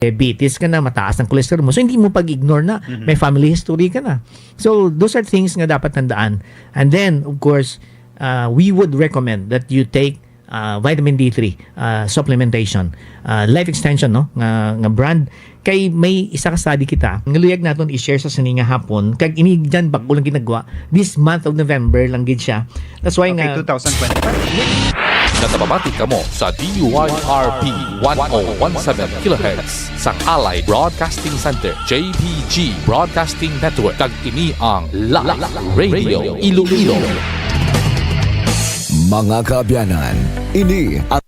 diabetes ka na, mataas ang cholesterol mo. So, hindi mo pag-ignore na. May family history ka na. So, those are things nga dapat tandaan. And then, of course, we would recommend that you take vitamin D3 supplementation. Life extension, no? Nga brand. Kay may isa ka study kita. Ngaluyag natin i-share sa sininga hapon. Kag ini dyan bako lang ginagawa. This month of November lang gid siya. That's why Okay, nga 2025. Natababati ka mo sa DYRP 1017 kHz sa Allied Broadcasting Center, JPG Broadcasting Network. Kag kini ang Live Radio Iloilo. Mga kaabyanan, ini ang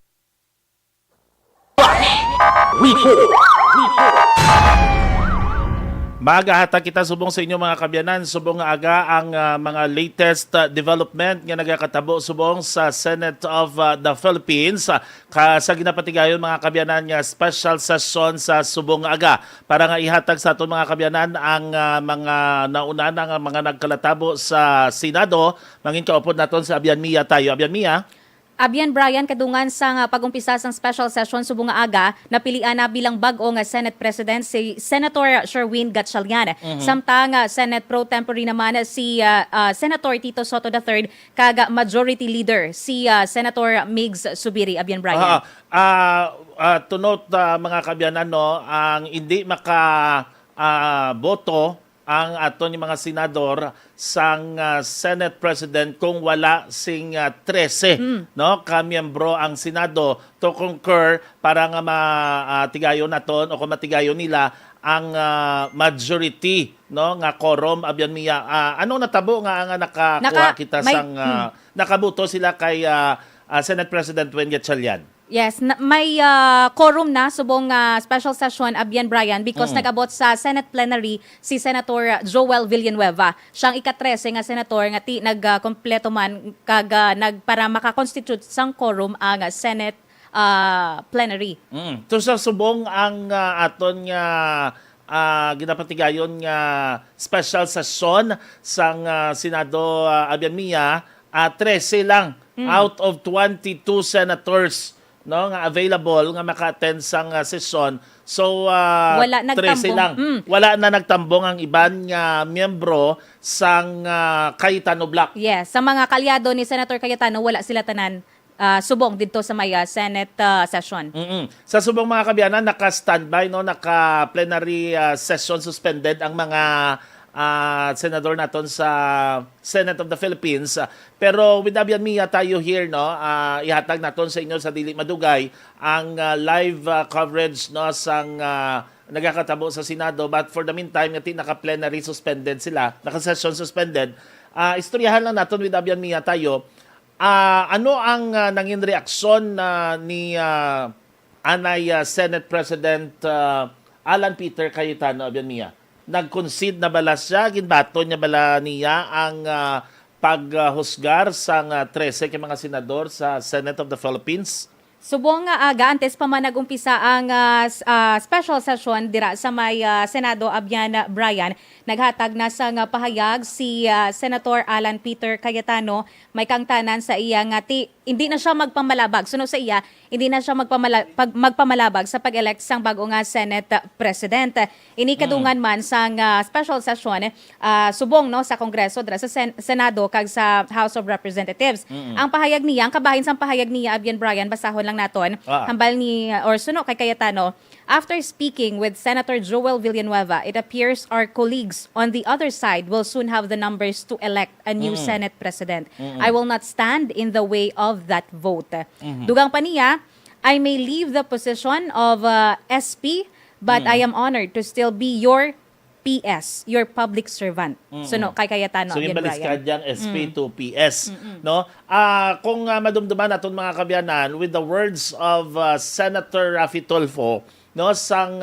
Maagahata kita subong sa inyo mga kabyanan, subong nga aga ang mga latest development nga nagakatabo subong sa Senate of the Philippines sa ginapatigayon mga kabyanan nga special session sa subong nga aga para nga ihatag sa aton mga kabyanan ang mga nauna nga mga nagkalatabo sa Senado. Mangin kaupod naton sa Abian Mia tayo. Abian Mia. Abian Brian, kadungan sa pag-umpisa sang special session subong nga aga, napilian na bilang bag-o nga Senate President si Senator Sherwin Gatchalian. Samtang Senate Pro Tempore naman si Senator Tito Soto III kag Majority Leader si Senator Migs Subiri. Abian Brian. To note mga kabyanan, no, ang hindi boto ang ato ni mga senador sang Senate President kung wala sing 13 no kamiyembro ang Senado to concur para nga matigayon naton o kung matigayon nila ang majority no nga quorum. Abian Mia, ano natabo nga nakakuha kita sang nakabuto sila kay Senate President Wen Gatchalian? Yes, may quorum na subong special session Abian Brian because nag-abot sa Senate plenary si Senator Joel Villanueva. Siyang ika-13 nga senator nga nagkompleto man kag para maka-constitute sang quorum ang Senate plenary. To sa subong ang aton nga ginapatigayon nga special session sang Senado Abian Mia, 13 lang out of 22 senators no nga available nga maka-attend sang session. So wala 13 lang. Wala na nagtambong ang iban nga miyembro sang Cayetano Block. Yes, sa mga kalyado ni Senator Cayetano wala sila tanan subong dito sa may Senate session. Sa subong mga kabyanan, naka-standby, no, naka-plenary session suspended ang mga senador naton sa Senate of the Philippines. Pero with Abian Mia tayo here, no, ihatag naton sa inyo sa dili madugay ang live coverage no sang nagakatabo sa Senado. But for the meantime, ngati naka-plenary suspended sila, naka-session suspended. Istoryahan lang naton with Abian Mia tayo. Ano ang nanging reaksyon ni Anay Senate President Alan Peter Cayetano? Abian Mia, nag-concede na bala siya, ginbato niya bala niya ang paghusgar sang 13 kay mga senador sa Senate of the Philippines? Subong nga aga, antes pa man nag-umpisa ang special session dira sa may Senado, Abian Brian, naghatag na sa pahayag si Senator Alan Peter Cayetano, may kangtanan sa iya nga hindi na siya magpamalabag. Suno sa iya, hindi na siya magpamalabag sa pag-elect sang bago nga Senate President. Ini kadungan man sang special session subong no sa Kongreso dira sa Senado kag sa House of Representatives. Ang pahayag niya, ang kabahin sang pahayag niya Abian Brian, basahon lang naton. Hambal ni or suno kay Cayetano, after speaking with Senator Joel Villanueva, it appears our colleagues on the other side will soon have the numbers to elect a new Senate President. I will not stand in the way of that vote. Dugang pa niya, I may leave the position of SP, but I am honored to still be your PS, your public servant. So no, kay Cayetano. So yung balis ka diyang SP to PS. No? Kung madumduman natin mga kabyanan, with the words of Senator Raffy Tulfo, no, sang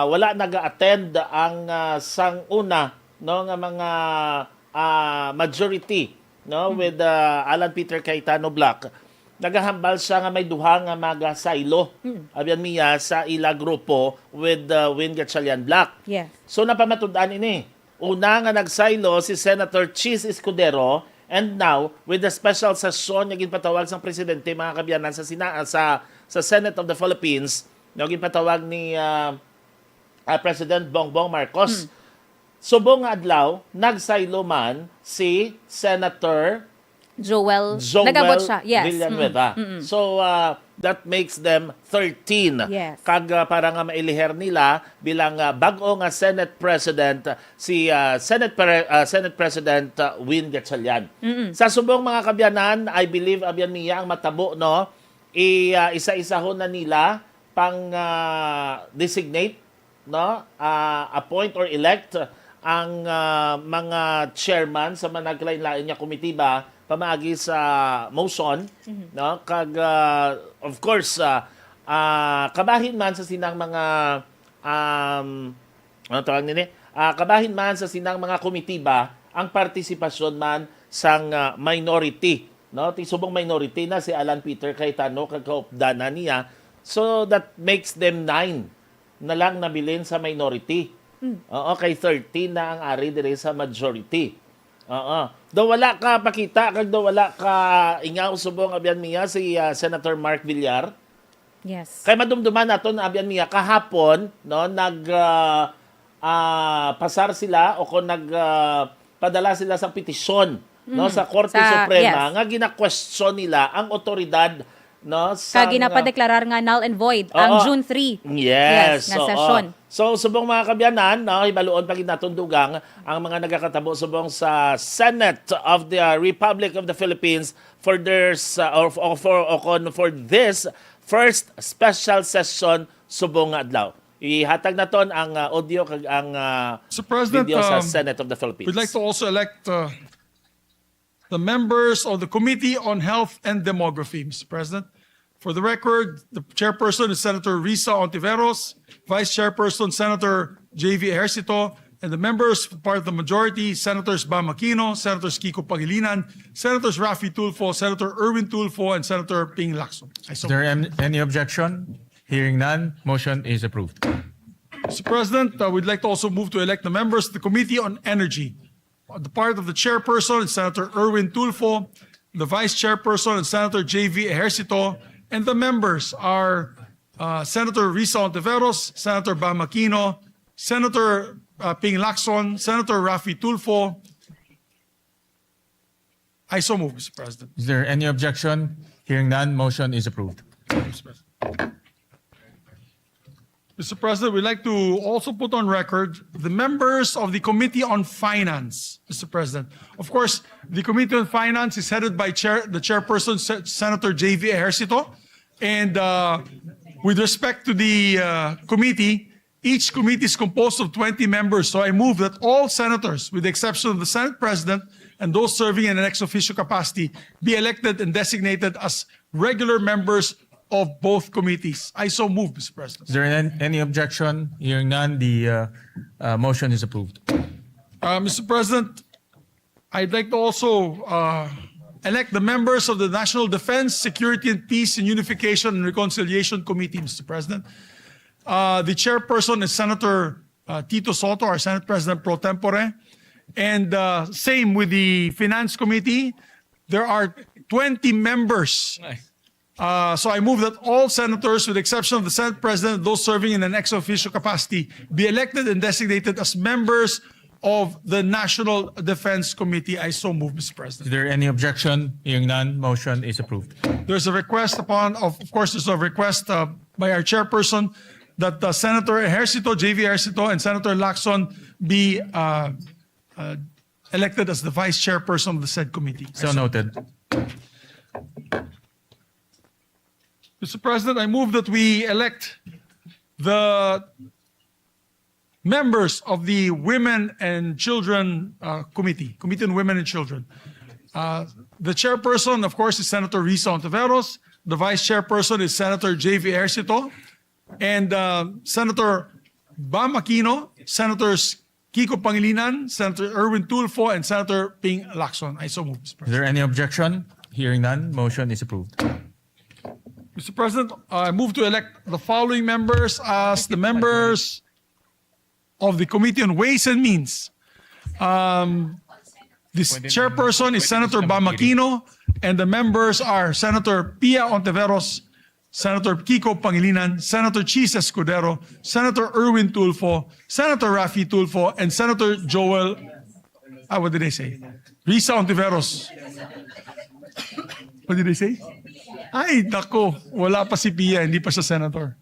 wala nag-attend ang sang una no nga mga majority no with Alan Peter Cayetano Block, nagahambal siya nga may duha nga magasaylo Abian Mia sa ila grupo with Win Gatchalian Block. Yes. So napamatud-an ini. Una nga nagsaylo si Senator Chis Escudero, and now with the special session nga ginpatawag sang presidente mga kabyanan sa Senate of the Philippines, Naging patawag ni President Bongbong Marcos. Subong nga adlaw, nagsaylo man si Senator Joel. Joel Nagabot siya. Yes. Villanueva. So, that makes them 13. Yes. Kag para nga mailiher nila bilang bag-o nga Senate President si Senate President Win Gatchalian. Sa subong mga kabyanan, I believe abyan niya ang matabo no. Isa-isahon na nila pang designate no, appoint or elect ang mga chairman sa managlain-lain niya komitiba pamaagi sa motion no kag of course kabahin man sa sinang mga ano tawag nini kabahin man sa sinang mga komitiba ang partisipasyon man sang minority no tisubong minority na si Alan Peter Cayetano kag kaupdana niya, so that makes them 9 na lang nabilin sa minority. Oo, kay 13 na ang ari dire sa majority. Oo. Do wala ka pakita kag do wala ka ingaw subong abyan miya si Senator Mark Villar. Yes. Kay madumduman naton abyan miya kahapon no pasar sila o kung padala sila sa petisyon no sa Korte Suprema yes. nga gina-question nila ang otoridad no sa ginapadeklarar nga null and void ang June 3. Yes, nga session. So subong mga kabyanan, no, hibaluon pa gid naton dugang ang mga nagakatabo subong sa Senate of the Republic of the Philippines for their for this first special session subong nga adlaw. Ihatag naton ang audio kag ang Mr. President, video sa Senate of the Philippines. we'd like to also elect the members of the Committee on Health and Demography, Mr. President. For the record, the chairperson is Senator Risa Ontiveros, Vice Chairperson Senator J.V. Ejercito, and the members part of the majority, Senators Bam Aquino, Senators Kiko Pangilinan, Senators Raffy Tulfo, Senator Erwin Tulfo, and Senator Ping Lacson. Is there any objection? Hearing none, motion is approved. Mr. President, we'd like to also move to elect the members of the Committee on Energy. The part of the chairperson is Senator Erwin Tulfo, the vice chairperson is Senator J.V. Ejercito, and the members are Senator Risa Ontiveros, Senator Bam Aquino, Senator Ping Lacson, Senator Raffy Tulfo. I so move, Mr. President. Is there any objection? Hearing none, motion is approved. Mr. President, we'd like to also put on record the members of the Committee on Finance, Mr. President. Of course, the Committee on Finance is headed by the chairperson, Senator J.V. Ejercito. And with respect to the committee, each committee is composed of 20 members. So I move that all senators, with the exception of the Senate President and those serving in an ex officio capacity, be elected and designated as regular members of both committees. I so move, Mr. President. Is there any objection? Hearing none, the motion is approved. Mr. President, I'd like to also elect the members of the National Defense, Security and Peace and Unification and Reconciliation Committee, Mr. President. The chairperson is Senator Tito Soto, our Senate President pro tempore. And same with the Finance Committee. There are 20 members. So I move that all senators, with the exception of the Senate President and those serving in an ex officio capacity, be elected and designated as members of the National Defense Committee. I so move, Mr. President. Is there any objection? Hearing none, motion is approved. There's a request of course, there's a request by our chairperson that Senator Ejercito, J.V. Ejercito, and Senator Lacson be elected as the vice chairperson of the said committee. So noted. Mr. President, I move that we elect the members of the Women and Children Committee on Women and Children. The chairperson, of course, is Senator Risa Ontiveros. The vice chairperson is Senator J.V. Ejercito. And Senator Bam Aquino, Senators Kiko Pangilinan, Senator Erwin Tulfo, and Senator Ping Lacson. I so move, Mr. President. Is there any objection? Hearing none, motion is approved. Mr. President, I move to elect the following members as the members of the Committee on Ways and Means. This chairperson is Senator Bam Aquino, and the members are Senator Pia Ontiveros, Senator Kiko Pangilinan, Senator Chis Escudero, Senator Erwin Tulfo, Senator Raffy Tulfo, and Senator Joel, what did I say? Risa Ontiveros. What did I say? Ay, nako, wala pa si Pia, hindi pa siya senator.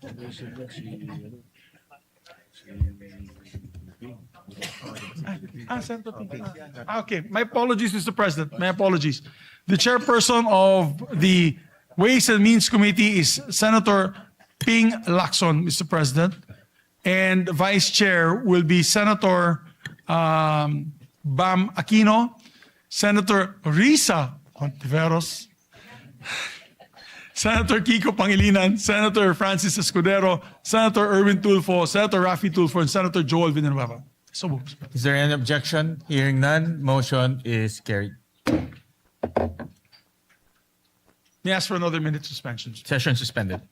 Senator Pia. Okay, my apologies, Mr. President. My apologies. The chairperson of the Ways and Means Committee is Senator Ping Lacson, Mr. President. And Vice Chair will be Senator Bam Aquino, Senator Risa Ontiveros, Senator Kiko Pangilinan, Senator Francis Escudero, Senator Erwin Tulfo, Senator Raffy Tulfo, and Senator Joel Villanueva. So moved. Is there any objection? Hearing none, motion is carried. May I ask for another minute suspension? Session suspended.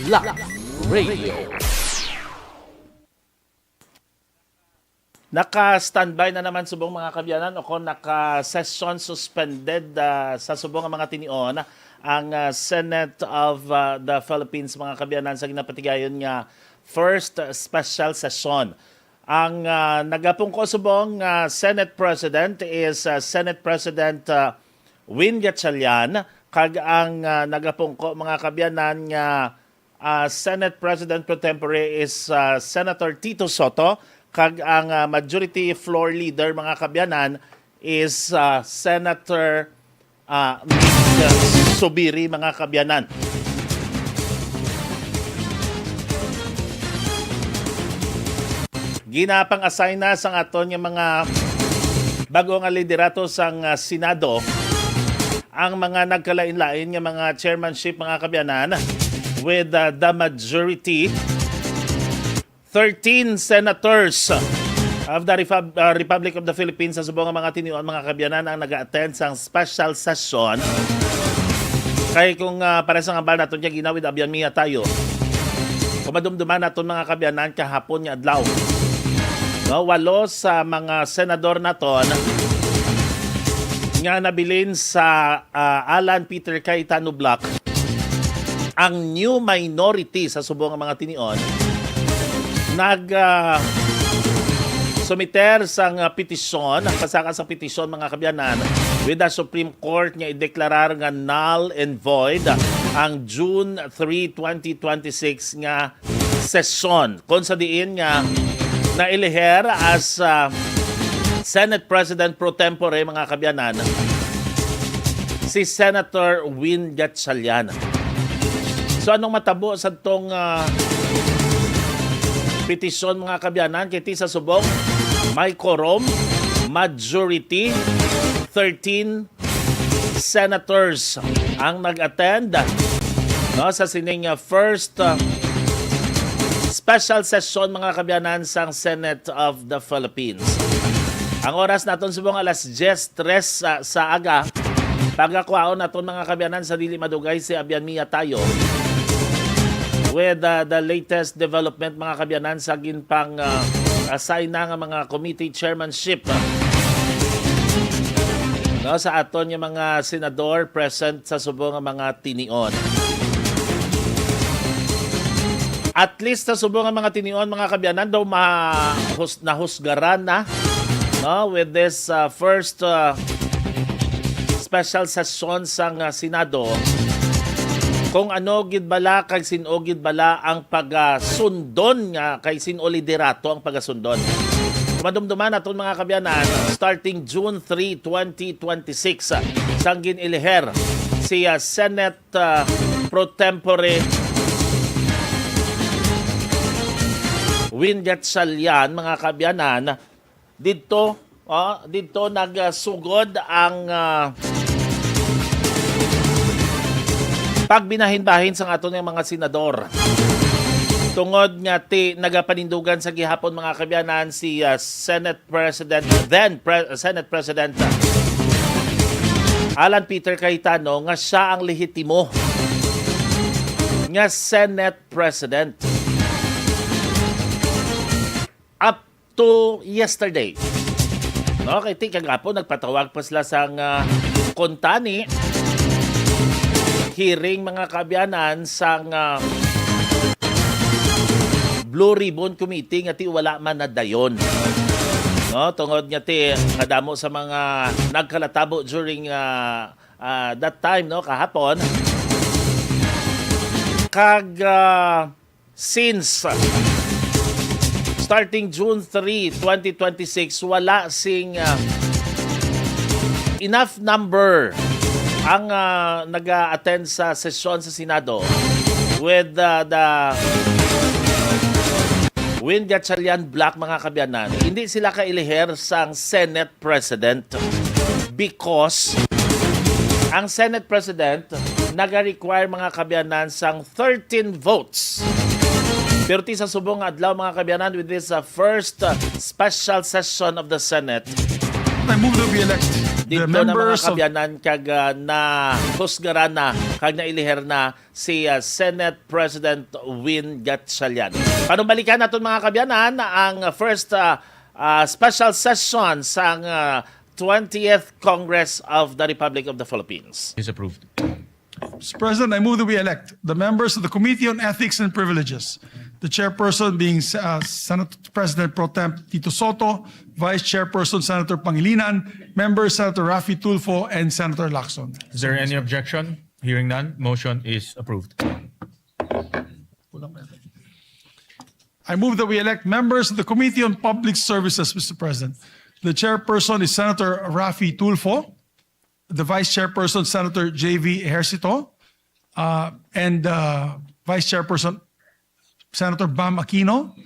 Live Radio. Naka-standby na naman subong mga kabyanan o kung naka-session suspended sa subong ng mga tinion ang Senate of the Philippines mga kabyanan sa ginapatigayon nga first special session. Ang nagapungko subong Senate President is Senate President Win Gatchalian kag ang nagapungko mga kabyanan nga Senate President pro tempore is Senator Tito Soto kag ang majority floor leader mga kabyanan is Senator Subiri mga kabyanan. Ginapang-assign na sang aton yung mga bago nga liderato sang Senado ang mga nagkalain-lain ng mga chairmanship mga kabyanan with the majority 13 senators of the Republic of the Philippines sa subong mga tinion mga kabyanan ang nag-attend sa special session. Kay kung para sa ngabal naton niya ginawid abyan miya tayo. Kumadumduman naton mga kabyanan kahapon nga adlaw. No, 8 sa mga senador naton nga nabilin sa Alan Peter Cayetano Block ang new minority sa subong mga tinion sumiter sang petisyon, ang pasaka sa petisyon mga kabyanan with the Supreme Court nga ideklarar nga null and void ang June 3, 2026 nga session. Kung sa diin nga nailiher as Senate President pro tempore mga kabyanan si Senator Win Gatchalian. So anong matabo sa tong petisyon mga kabyanan kiti sa subong may quorum majority 13 senators ang nag-attend sa sining first special session mga kabyanan sang Senate of the Philippines. Ang oras naton subong alas 10:03 sa aga pagkakuhaon naton mga kabyanan sa dili madugay si abyan miya tayo with the latest development mga kabyanan sa ginpang assign na nga mga committee chairmanship sa aton yung mga senador present sa subong nga mga tinion. At least sa subong nga mga tinion mga kabyanan daw nahusgaran na with this first special session sang Senado kung ano gid bala kag sino gid bala ang pagasundon nga kay sino liderato ang pagasundon. Madumduman aton mga kabyanan starting June 3, 2026 sang giniliher si Senate pro tempore Win Gatchalian mga kabyanan dito nagsugod ang pagbinahin-bahin sa aton ng mga senador. Tungod nga nagapanindugan sa gihapon mga kabyanan si Senate President Alan Peter Cayetano nga siya ang lehitimo nga Senate President up to yesterday. No, kay ti kagapo nagpatawag pa sila sang kontani hearing mga kaabyanan sang Blue Ribbon Committee nga ti wala man na dayon. No, tungod nga ti kadamo sa mga nagkalatabo during that time, no, kahapon. Since starting June 3, 2026, wala sing enough number ang nag-attend sa sesyon sa Senado with the Win Gatchalian Black, mga kabyanan. Hindi sila kailiher sang Senate President because ang Senate President naga-require, mga kabyanan, sang 13 votes. Pero ti sa subong adlaw, mga kabyanan, with this first special session of the Senate, I move that we elect the dito na mga members of kabyanan kag na husgaran na kag nailiher na si Senate President Win Gatchalian. Panubalikan naton, mga kabyanan, ang first special session sang 20th Congress of the Republic of the Philippines. Is approved. Mr. President, I move that we elect the members of the Committee on Ethics and Privileges. The chairperson being Senate President Pro Tem Tito Soto, Vice Chairperson Senator Pangilinan, members Senator Raffy Tulfo, and Senator Lacson. Is there any objection? Hearing none, motion is approved. I move that we elect members of the Committee on Public Services, Mr. President. The chairperson is Senator Raffy Tulfo, the Vice Chairperson Senator J.V. Ejercito, and Vice Chairperson Senator Bam Aquino,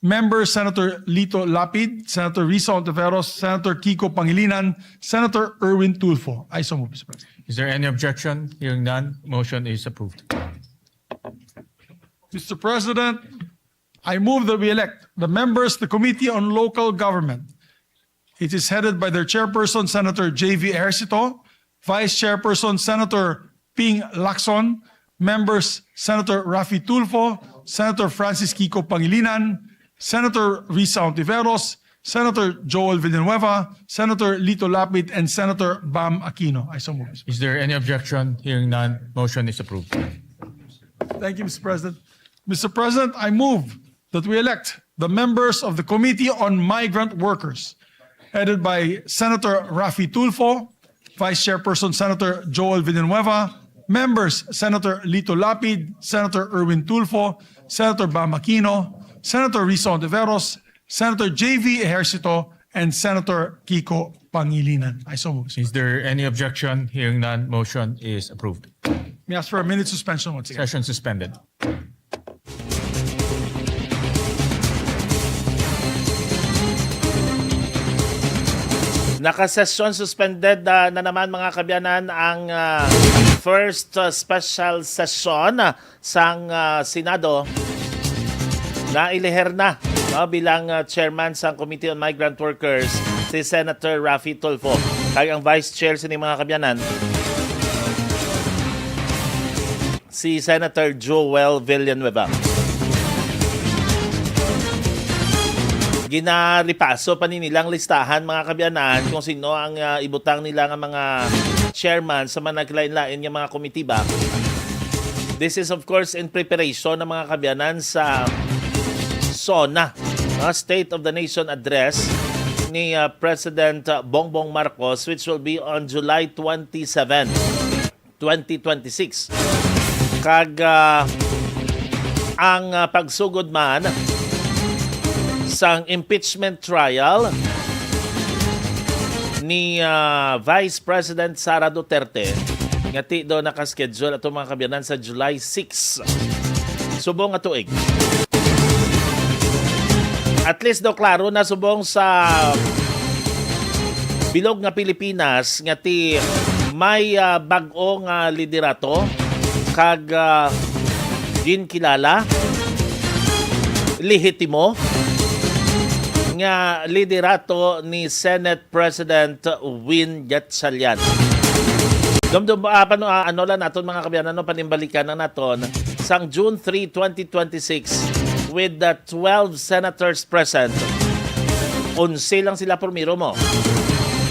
members Senator Lito Lapid, Senator Risa Ontiveros, Senator Kiko Pangilinan, Senator Erwin Tulfo. I so move, Mr. President. Is there any objection? Hearing none, motion is approved. Mr. President, I move that we elect the members of the Committee on Local Government. It is headed by their chairperson, Senator J.V. Ejercito, Vice Chairperson, Senator Ping Lacson, members Senator Raffy Tulfo, Senator Francis Kiko Pangilinan, Senator Risa Ontiveros, Senator Joel Villanueva, Senator Lito Lapid, and Senator Bam Aquino. I so move. Is there any objection? Hearing none, motion is approved. Thank you, Mr. President. Mr. President, I move that we elect the members of the Committee on Migrant Workers, headed by Senator Raffy Tulfo, Vice Chairperson Senator Joel Villanueva, members Senator Lito Lapid, Senator Erwin Tulfo, Senator Bam Aquino, Senator Risa Ontiveros, Senator J.V. Ejercito, and Senator Kiko Pangilinan. I so move. Is there any objection? Hearing none, motion is approved. May I ask for a minute suspension once again. Session suspended. Nakasesyon suspended na naman, mga kabyanan, ang first special session sang Senado na iliher na, no, bilang chairman sa Committee on Migrant Workers si Senator Raffy Tulfo. Kag ang vice chair sini, mga kabyanan, si Senator Joel Villanueva. Ginaripaso pa nilang listahan, mga kabyanan, kung sino ang ibutang nila ng mga chairman sa mga naglain-lain ng mga komitiba. This is of course in preparation ng mga kabyanan sa SONA, State of the Nation Address ni President Bongbong Marcos, which will be on July 27, 2026. Kag ang pagsugod man sang impeachment trial ni Vice President Sara Duterte, ngati do nakaschedule ato, mga kabyanan, sa July 6, subong nga tuig. At least do klaro na subong sa bilog nga Pilipinas ngati may bag-o nga liderato kag ginkilala lehitimo nga liderato ni Senate President Win Gatchalian. Ano lang naton mga kabiyanan, panimbalikan na naton sang June 3, 2026 with the 12 senators present. 11 lang sila pumiro mo.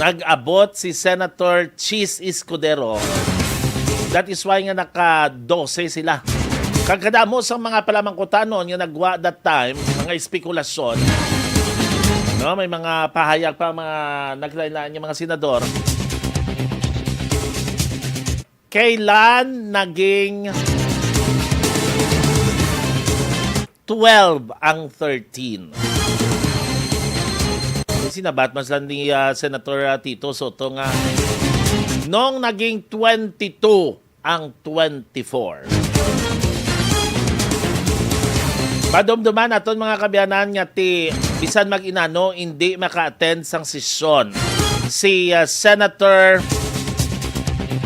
Nag-abot si Senator Chis Escudero. That is why nga naka-12 sila. Kagkadamo sa mga palamangkutanon nga nagwa that time, mga espekulasyon. No, may mga pahayag pa mga naglalaan yung mga senador. Kailan naging 12 ang 13? Sinabat mas lang ni Senator Tito Soto nga nung naging 22 ang 24. Madumduman naton mga kabiyanan nga bisan mag-inano hindi maka-attend sang sesyon si Senator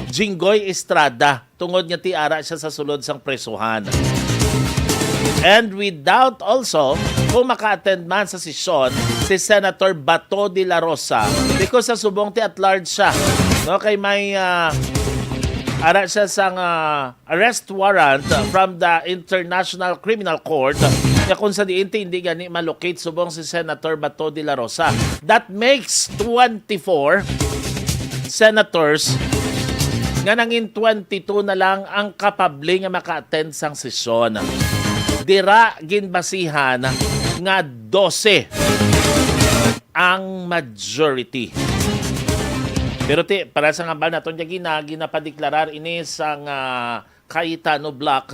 Jinggoy Estrada tungod nga ara siya sa sulod sang presuhan. And without also, kung maka-attend man sa sesyon, si Senator Bato de la Rosa, because sa subong at large siya, no, kay may ara siya sang arrest warrant from the International Criminal Court, na kung sa diinti hindi gani malocate subong si Senator Bato de la Rosa. That makes 24 senators nga nangin 22 na lang ang kapable nga maka-attend sang sesyon. Dira ginbasihan nga 12 ang majority. Pero para sa ngambal naton ginapadeklarar ini sang Cayetano Block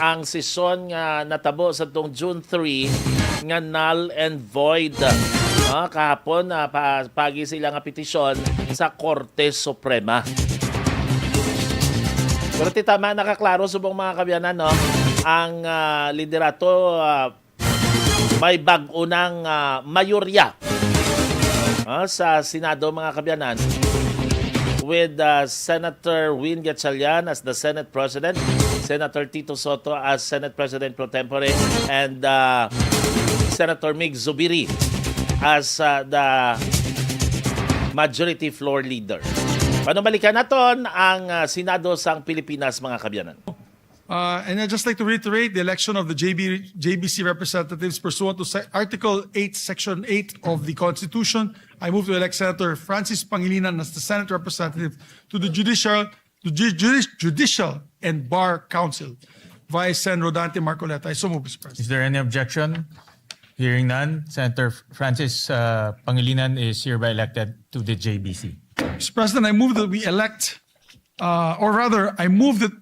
ang sesyon nga natabo sa tong June 3 nga null and void. Kahapon pagi sila nga petisyon sa Korte Suprema. Pero tama nakaklaro subong mga kabiyanan, no? Ang liderato may bag-o ng mayorya sa Senado mga kabyanan with Senator Win Gatchalian as the Senate President, Senator Tito Soto as Senate President pro tempore, and Senator Mig Zubiri as the Majority Floor Leader. Panumalikan naton ang Senado sang Pilipinas mga kabyanan. And I'd just like to reiterate the election of the JBC representatives pursuant to Article 8, Section 8 of the Constitution. I move to elect Senator Francis Pangilinan as the Senate representative to the Judicial and Bar Council. Vice Sen. Rodante Marcoleta. I so move, Mr. President. Is there any objection? Hearing none, Senator Francis Pangilinan is hereby elected to the JBC. Mr. President, I move that we elect, I move that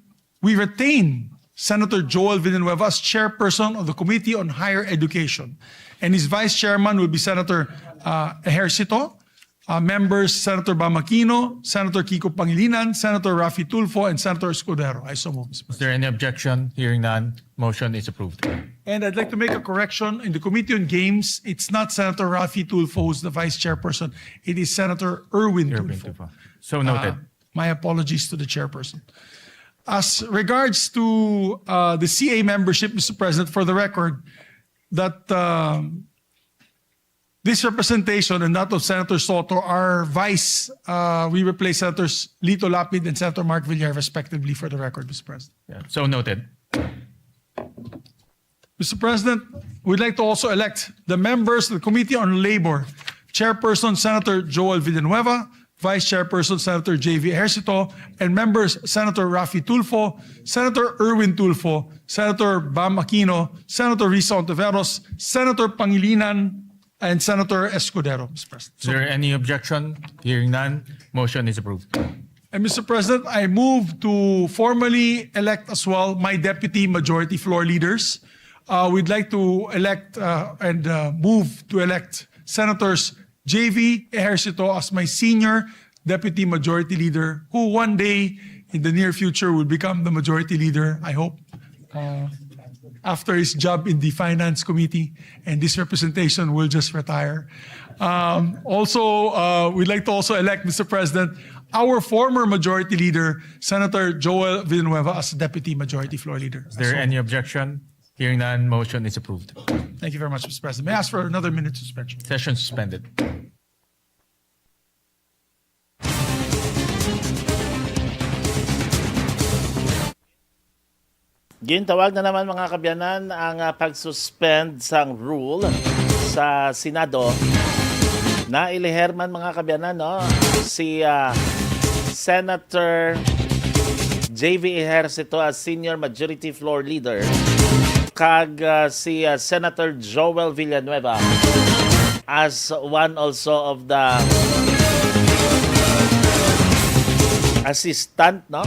we retain Senator Joel Villanueva as chairperson of the Committee on Higher Education. And his vice chairman will be Senator Ejercito, members Senator Bam Aquino, Senator Kiko Pangilinan, Senator Raffy Tulfo, and Senator Escudero. I so move, Mr. President. Is there any objection? Hearing none, motion is approved. And I'd like to make a correction. In the Committee on Games, it's not Senator Raffy Tulfo who's the vice chairperson. It is Senator Erwin Tulfo. So noted. My apologies to the chairperson. As regards to the CA membership, Mr. President, for the record, that this representation and that of Senator Soto are vice. We replace Senators Lito Lapid and Senator Mark Villar, respectively, for the record, Mr. President. Yeah. So noted. Mr. President, we'd like to also elect the members of the Committee on Labor. Chairperson, Senator Joel Villanueva. Vice Chairperson, Senator J.V. Ejercito, and members, Senator Raffy Tulfo, Senator Erwin Tulfo, Senator Bam Aquino, Senator Risa Ontiveros, Senator Pangilinan, and Senator Escudero, Mr. President. Is there any objection? Hearing none, motion is approved. And Mr. President, I move to formally elect as well my deputy majority floor leaders. We'd like to elect and move to elect Senators J.V. Ejercito as my senior deputy majority leader, who one day in the near future will become the majority leader, I hope, after his job in the Finance Committee, and this representation will just retire. We'd like to also elect, Mr. President, our former majority leader, Senator Joel Villanueva, as deputy majority floor leader. Is there any objection? Hearing none, motion is approved. Thank you very much, Mr. President. May I ask for another minute suspension? Session suspended. Gintawag na naman mga kabyanan ang pag-suspend sang rule sa Senado na iliherman mga kabyanan no si Senator JV Ejercito as Senior Majority Floor Leader kag si Senator Joel Villanueva as one also of the assistant no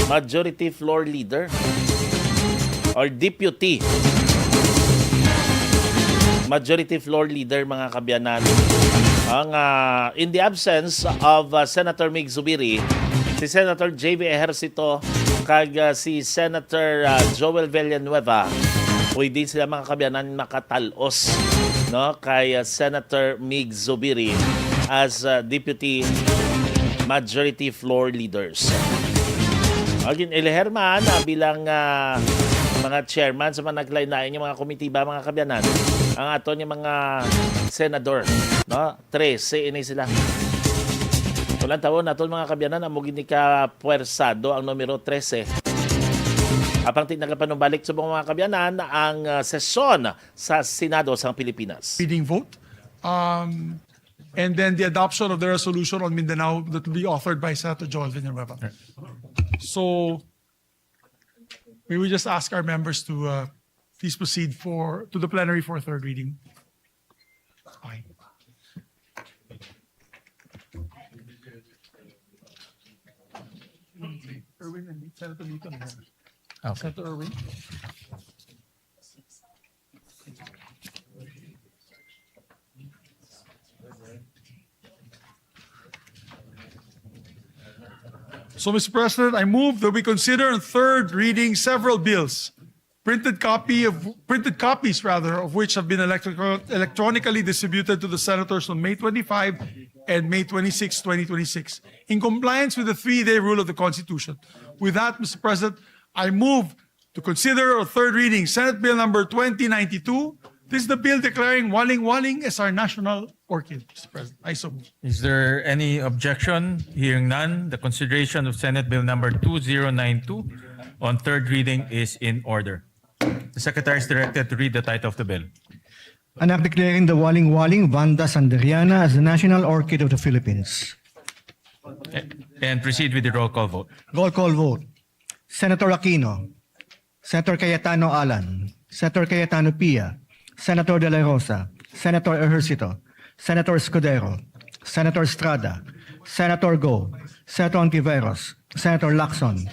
Majority Floor Leader or Deputy Majority Floor Leader mga kabyanan. Ang in the absence of Senator Mig Zubiri, si Senator JV Ejercito kag si Senator Joel Villanueva, pwede sila mga kabyanan makatalos no kay Senator Mig Zubiri as Deputy Majority Floor Leaders. Agin iliherman bilang mga chairman sa mga naglain-lain yung mga komitiba mga kabyanan ang aton yung mga senador no 13 ini sila tulang taon naton mga kabyanan amo gini ka puwersado ang numero 13 apang nagapanumbalik sa mga kabyanan ang sesyon sa Senado sa Pilipinas. Reading vote. And then the adoption of the resolution on Mindanao that will be authored by Senator Joel Villanueva. So we will just ask our members to please proceed to the plenary for third reading. Fine. Erwin and Senator Lito. Okay. Senator Erwin. So, Mr. President, I move that we consider on third reading several bills, printed copies of which have been electronically distributed to the senators on May 25 and May 26, 2026, in compliance with the 3-day rule of the Constitution. With that, Mr. President, I move to consider on third reading Senate Bill number 2092. This is the bill declaring waling-waling as our national orchid, Mr. President. I so move. Is there any objection? Hearing none, the consideration of Senate Bill number 2092 on third reading is in order. The Secretary is directed to read the title of the bill. An act declaring the waling-waling Vanda sanderiana as the national orchid of the Philippines. And proceed with the roll call vote. Roll call vote. Senator Aquino, Senator Cayetano Alan, Senator Cayetano Pia, Senator De La Rosa, Senator Ejercito, Senator Escudero, Senator Estrada, Senator Go, Senator Ontiveros, Senator Lacson,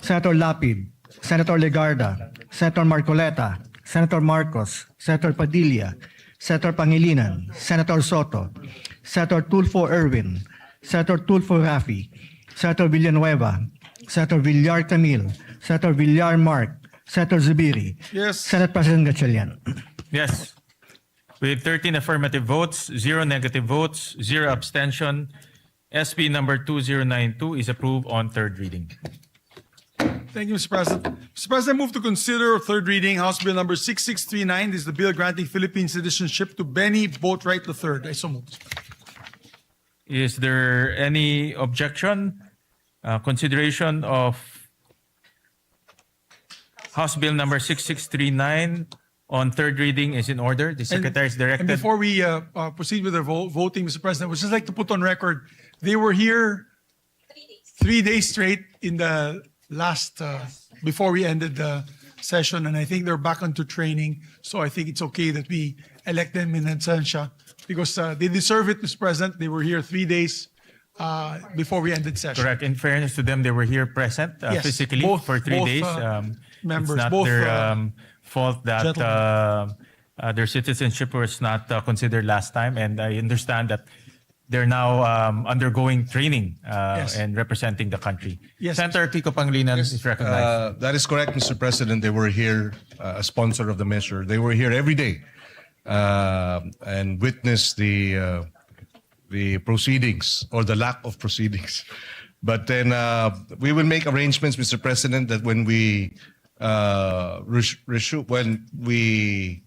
Senator Lapid, Senator Legarda, Senator Marcoleta, Senator Marcos, Senator Padilla, Senator Pangilinan, Senator Soto, Senator Tulfo Erwin, Senator Tulfo Rafi, Senator Villanueva, Senator Villar Camil, Senator Villar Mark, Senator Zubiri, Yes. Senate President Gatchalian. Yes. With 13 affirmative votes, 0 negative votes, 0 abstention, SB number 2092 is approved on third reading. Thank you, Mr. President. Mr. President, I move to consider third reading House Bill number 6639. This is the bill granting Philippine citizenship to Benny Boatwright III. I so move. Is there any objection? Consideration of House Bill number 6639 on third reading is in order. The Secretary is directed. And before we proceed with the voting, Mr. President, I would just like to put on record, they were here 3 days straight in the last, before we ended the session, and I think they're back onto training. So I think it's okay that we elect them in absentia because they deserve it, Mr. President. They were here 3 days before we ended session. Correct. In fairness to them, they were here present Yes, physically both- for 3 both, days. members, it's not both, their fault that their citizenship was not considered last time. And I understand that they're now undergoing training Yes. and representing the country. Yes. Senator Kiko Pangilinan is recognized. That is correct, Mr. President. They were here, a sponsor of the measure. They were here every day and witnessed the proceedings or the lack of proceedings. But then we will make arrangements, Mr. President, that when we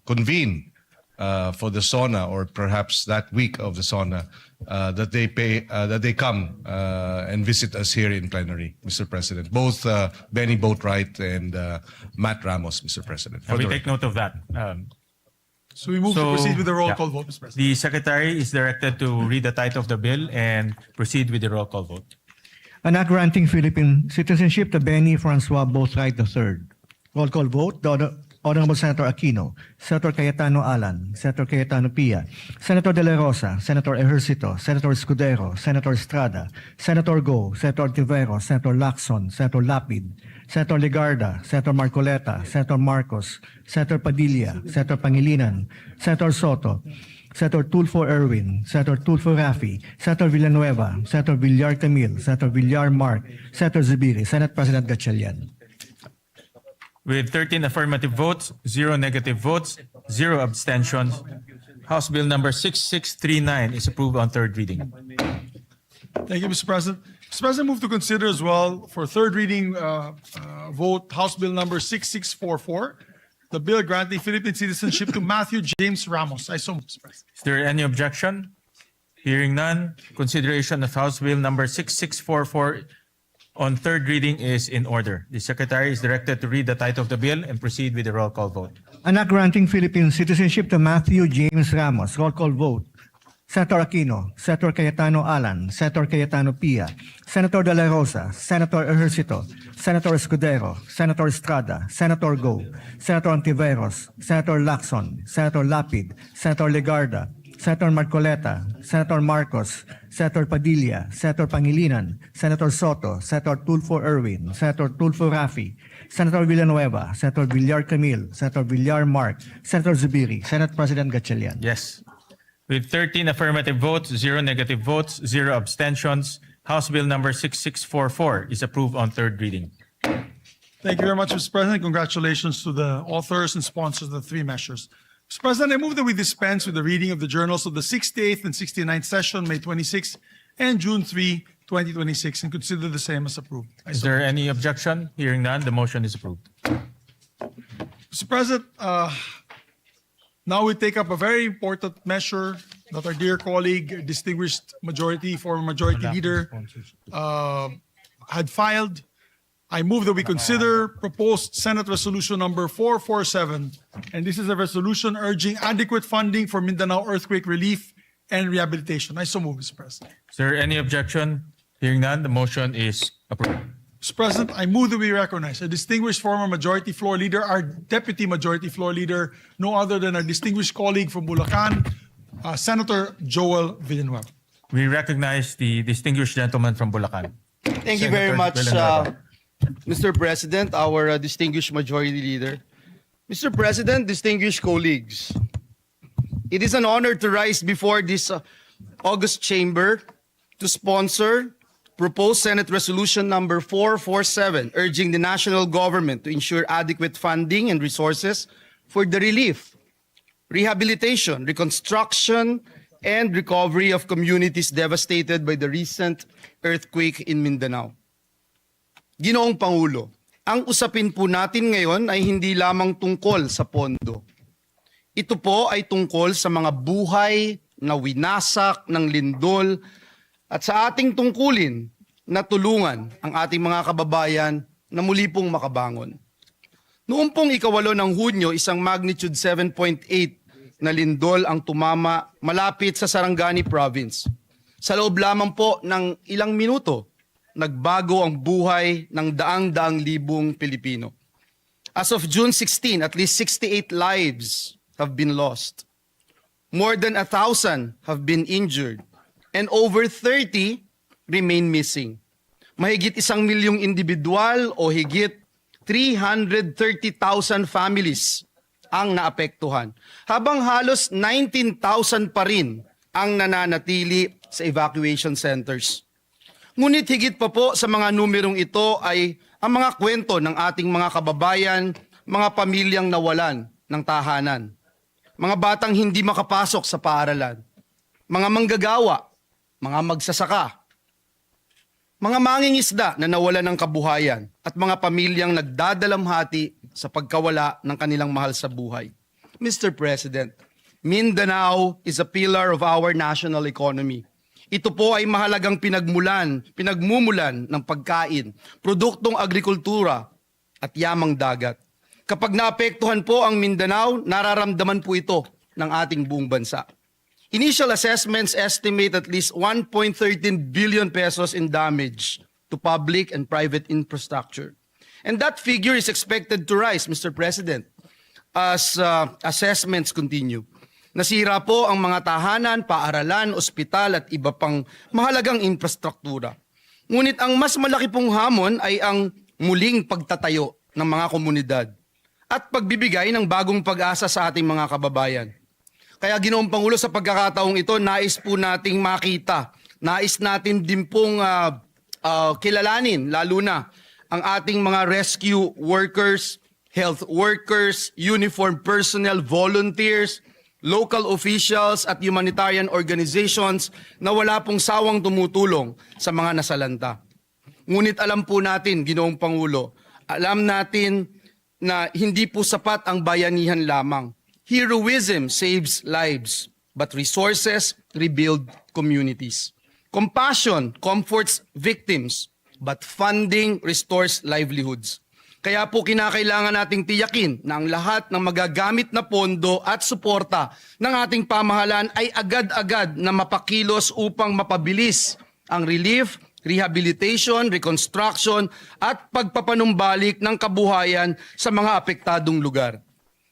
convene for the SONA, or perhaps that week of the SONA, that they come and visit us here in plenary, Mr. President. Both Benny Boatwright and Matt Ramos, Mr. President. We take note of that. So we move to proceed with the roll call vote, Mr. President. The Secretary is directed to read the title of the bill and proceed with the roll call vote. An act granting Philippine citizenship to Benny Francois Boatwright III. Roll call vote. The Honorable Senator Aquino, Senator Cayetano Alan, Senator Cayetano Pia, Senator De La Rosa, Senator Ejercito, Senator Escudero, Senator Estrada, Senator Go, Senator Tiveros, Senator Lacson, Senator Lapid, Senator Legarda, Senator Marcoleta, Senator Marcos, Senator Padilla, Senator Pangilinan, Senator Soto, Senator Tulfo Erwin, Senator Tulfo Rafi, Senator Villanueva, Senator Villar Camil, Senator Villar Mark, Senator Zubiri, Senate President Gatchalian. With 13 affirmative votes, 0 negative votes, 0 abstentions, House Bill number 6639 is approved on third reading. Thank you, Mr. President. Mr. President, move to consider as well for third reading vote House Bill number 6644, the bill granting Philippine citizenship to Matthew James Ramos. I so move, Mr. President. Is there any objection? Hearing none, consideration of House Bill number 6644 on third reading is in order. The Secretary is directed to read the title of the bill and proceed with the roll call vote. An act granting Philippine citizenship to Matthew James Ramos. Roll call vote. Senator Aquino, Senator Cayetano Alan, Senator Cayetano Pia, Senator De La Rosa, Senator Ejercito, Senator Escudero, Senator Estrada, Senator Go, Senator Antiveros, Senator Lacson, Senator Lapid, Senator Legarda, Senator Marcoleta, Senator Marcos, Senator Padilla, Senator Pangilinan, Senator Soto, Senator Tulfo Erwin, Senator Tulfo Rafi, Senator Villanueva, Senator Villar Camil, Senator Villar Mark, Senator Zubiri, Senate President Gatchalian. Yes. With 13 affirmative votes, 0 negative votes, 0 abstentions, House Bill number 6644 is approved on third reading. Thank you very much, Mr. President. Congratulations to the authors and sponsors of the three measures. Mr. President, I move that we dispense with the reading of the journals of the 68th and 69th session, May 26 and June 3, 2026, and consider the same as approved. Is there any objection? Hearing none, the motion is approved. Mr. President, now we take up a very important measure that our dear colleague, distinguished former majority leader, had filed. I move that we consider proposed Senate Resolution number 447, and this is a resolution urging adequate funding for Mindanao earthquake relief and rehabilitation. I so move, Mr. President. Is there any objection? Hearing none, the motion is approved. Mr. President, I move that we recognize a distinguished former majority floor leader, our deputy majority floor leader, no other than our distinguished colleague from Bulacan, Senator Joel Villanueva. We recognize the distinguished gentleman from Bulacan. Thank you very Senator much, Villanueva. Mr. President, our distinguished majority leader. Mr. President, distinguished colleagues, it is an honor to rise before this august chamber to sponsor proposed Senate Resolution number 447, urging the national government to ensure adequate funding and resources for the relief, rehabilitation, reconstruction, and recovery of communities devastated by the recent earthquake in Mindanao. Ginoong Pangulo, ang usapin po natin ngayon ay hindi lamang tungkol sa pondo. Ito po ay tungkol sa mga buhay na winasak ng lindol at sa ating tungkulin na tulungan ang ating mga kababayan na muli pong makabangon. Noong pong 8 ng Hunyo, isang magnitude 7.8 na lindol ang tumama malapit sa Sarangani Province. Sa loob lamang po ng ilang minuto, nagbago ang buhay ng daang-daang libong Pilipino. As of June 16, at least 68 lives have been lost. More than 1,000 have been injured, and over 30 remain missing. Mahigit 1 milyong individual o higit 330,000 families ang naapektuhan, habang halos 19,000 pa rin ang nananatili sa evacuation centers. Ngunit higit pa po sa mga numerong ito ay ang mga kwento ng ating mga kababayan, mga pamilyang nawalan ng tahanan, mga batang hindi makapasok sa paaralan, mga manggagawa, mga magsasaka, mga mangingisda na nawalan ng kabuhayan at mga pamilyang nagdadalamhati sa pagkawala ng kanilang mahal sa buhay. Mr. President, Mindanao is a pillar of our national economy. Ito po ay mahalagang pinagmumulan ng pagkain, produktong agrikultura at yamang dagat. Kapag naapektuhan po ang Mindanao, nararamdaman po ito ng ating buong bansa. Initial assessments estimate at least 1.13 billion pesos in damage to public and private infrastructure. And that figure is expected to rise, Mr. President, as assessments continue. Nasira po ang mga tahanan, paaralan, ospital at iba pang mahalagang infrastruktura. Ngunit ang mas malaki pong hamon ay ang muling pagtatayo ng mga komunidad at pagbibigay ng bagong pag-asa sa ating mga kababayan. Kaya Ginoong Pangulo, sa pagkakataong ito, nais po nating makita, nais natin din pong kilalanin, lalo na ang ating mga rescue workers, health workers, uniformed personnel, volunteers, local officials at humanitarian organizations na wala pong sawang tumutulong sa mga nasalanta. Ngunit alam po natin, Ginoong Pangulo, alam natin na hindi po sapat ang bayanihan lamang. Heroism saves lives, but resources rebuild communities. Compassion comforts victims, but funding restores livelihoods. Kaya po kinakailangan nating tiyakin na ang lahat ng magagamit na pondo at suporta ng ating pamahalaan ay agad-agad na mapakilos upang mapabilis ang relief, rehabilitation, reconstruction at pagpapanumbalik ng kabuhayan sa mga apektadong lugar.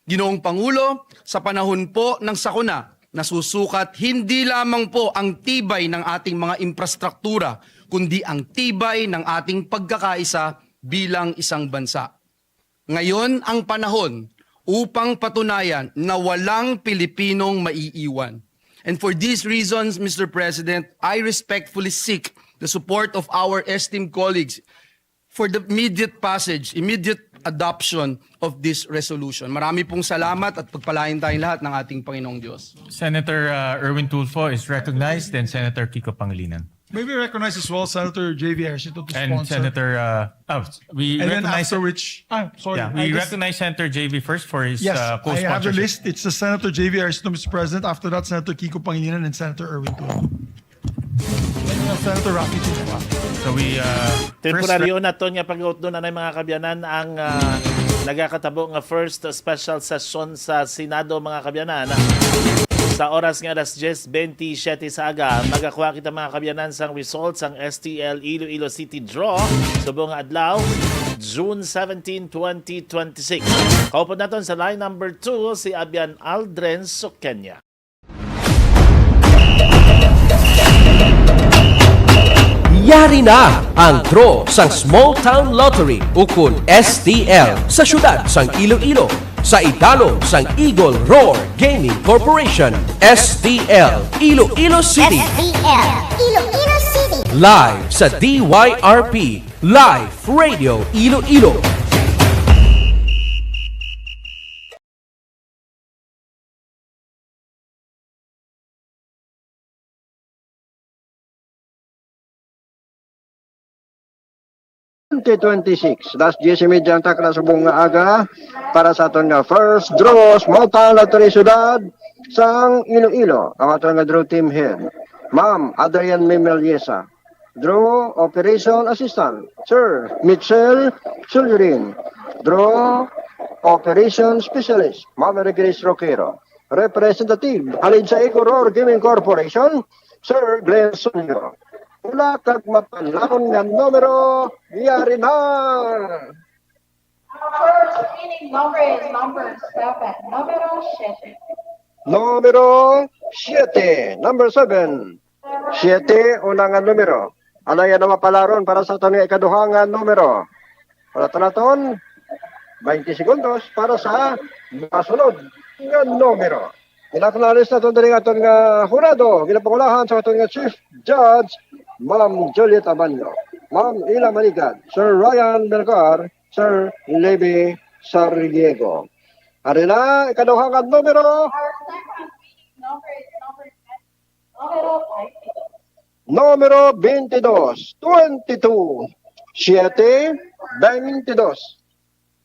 Ginoong Pangulo, sa panahon po ng sakuna, nasusukat hindi lamang po ang tibay ng ating mga infrastruktura, kundi ang tibay ng ating pagkakaisa bilang isang bansa. Ngayon ang panahon upang patunayan na walang Pilipinong maiiwan. And for these reasons, Mr. President, I respectfully seek the support of our esteemed colleagues for the immediate adoption of this resolution. Marami pong salamat at pagpalain tayong lahat ng ating Panginoong Diyos. Senator Erwin Tulfo is recognized, then Senator Kiko Pangilinan. May we recognize as well Senator J.V. Ejercito to And sponsor. Senator, we And then recognize, after which, sorry. yeah, I we just- recognize Senator JV first for his Yes, I have the co-sponsorship. list. It's the Senator J.V. Ejercito, Mr. President. After that, Senator Kiko Pangilinan and Senator Erwin Tulfo. And Senator Rafi Tulfo. So we Temporaryo na to nga pag-outdo na ng mga kabyanan ang nagakatabo nga first special session sa Senado, mga kabyanan. Sa oras nga alas 10:27 sa aga, magakuha kita mga kabyanan sang results ang STL Iloilo City Draw subong adlaw June 17, 2026. Kaupod naton sa line number 2 si Abian Aldren Sokenya. Yari na ang draw sang Small Town Lottery ukon STL sa syudad sang Iloilo sa idalo sang Eagle Roar Gaming Corporation. STL Iloilo City. STL Iloilo City. Live sa DYRP Live Radio Iloilo. Last 10:30 ang takla sa buong nga aga para sa aton nga first draw small town lottery syudad sang Iloilo. Ang aton nga draw team head, Ma'am Adrian Memeliesa. Draw operation assistant, Sir Mitchell Sulrin. Draw operation specialist, Ma'am Grace Roquero. Representative halin sa Eagle Roar Gaming Corporation, Sir Glenn Sonyo. Wala kag mapanahon nga numero, yari na! First winning number is number 7. Numero 7. Numero 7. Number 7. 7 unang nga numero. Alaya na mapalaron para sa tanong ikaduhang numero. Para talaton, 20 segundos para sa masunod nga numero. Ginaknalis na ito nga aton nga hurado. Ginapangulahan sa aton nga Chief Judge, Ma'am Juliet Abanyo, Ma'am Ila Maligad, Sir Ryan Melgar, Sir Levi Sarriego. Ari na, ikaduhang nga numero. Our second winning number is number 10. Numero 22. 22. 7, 22.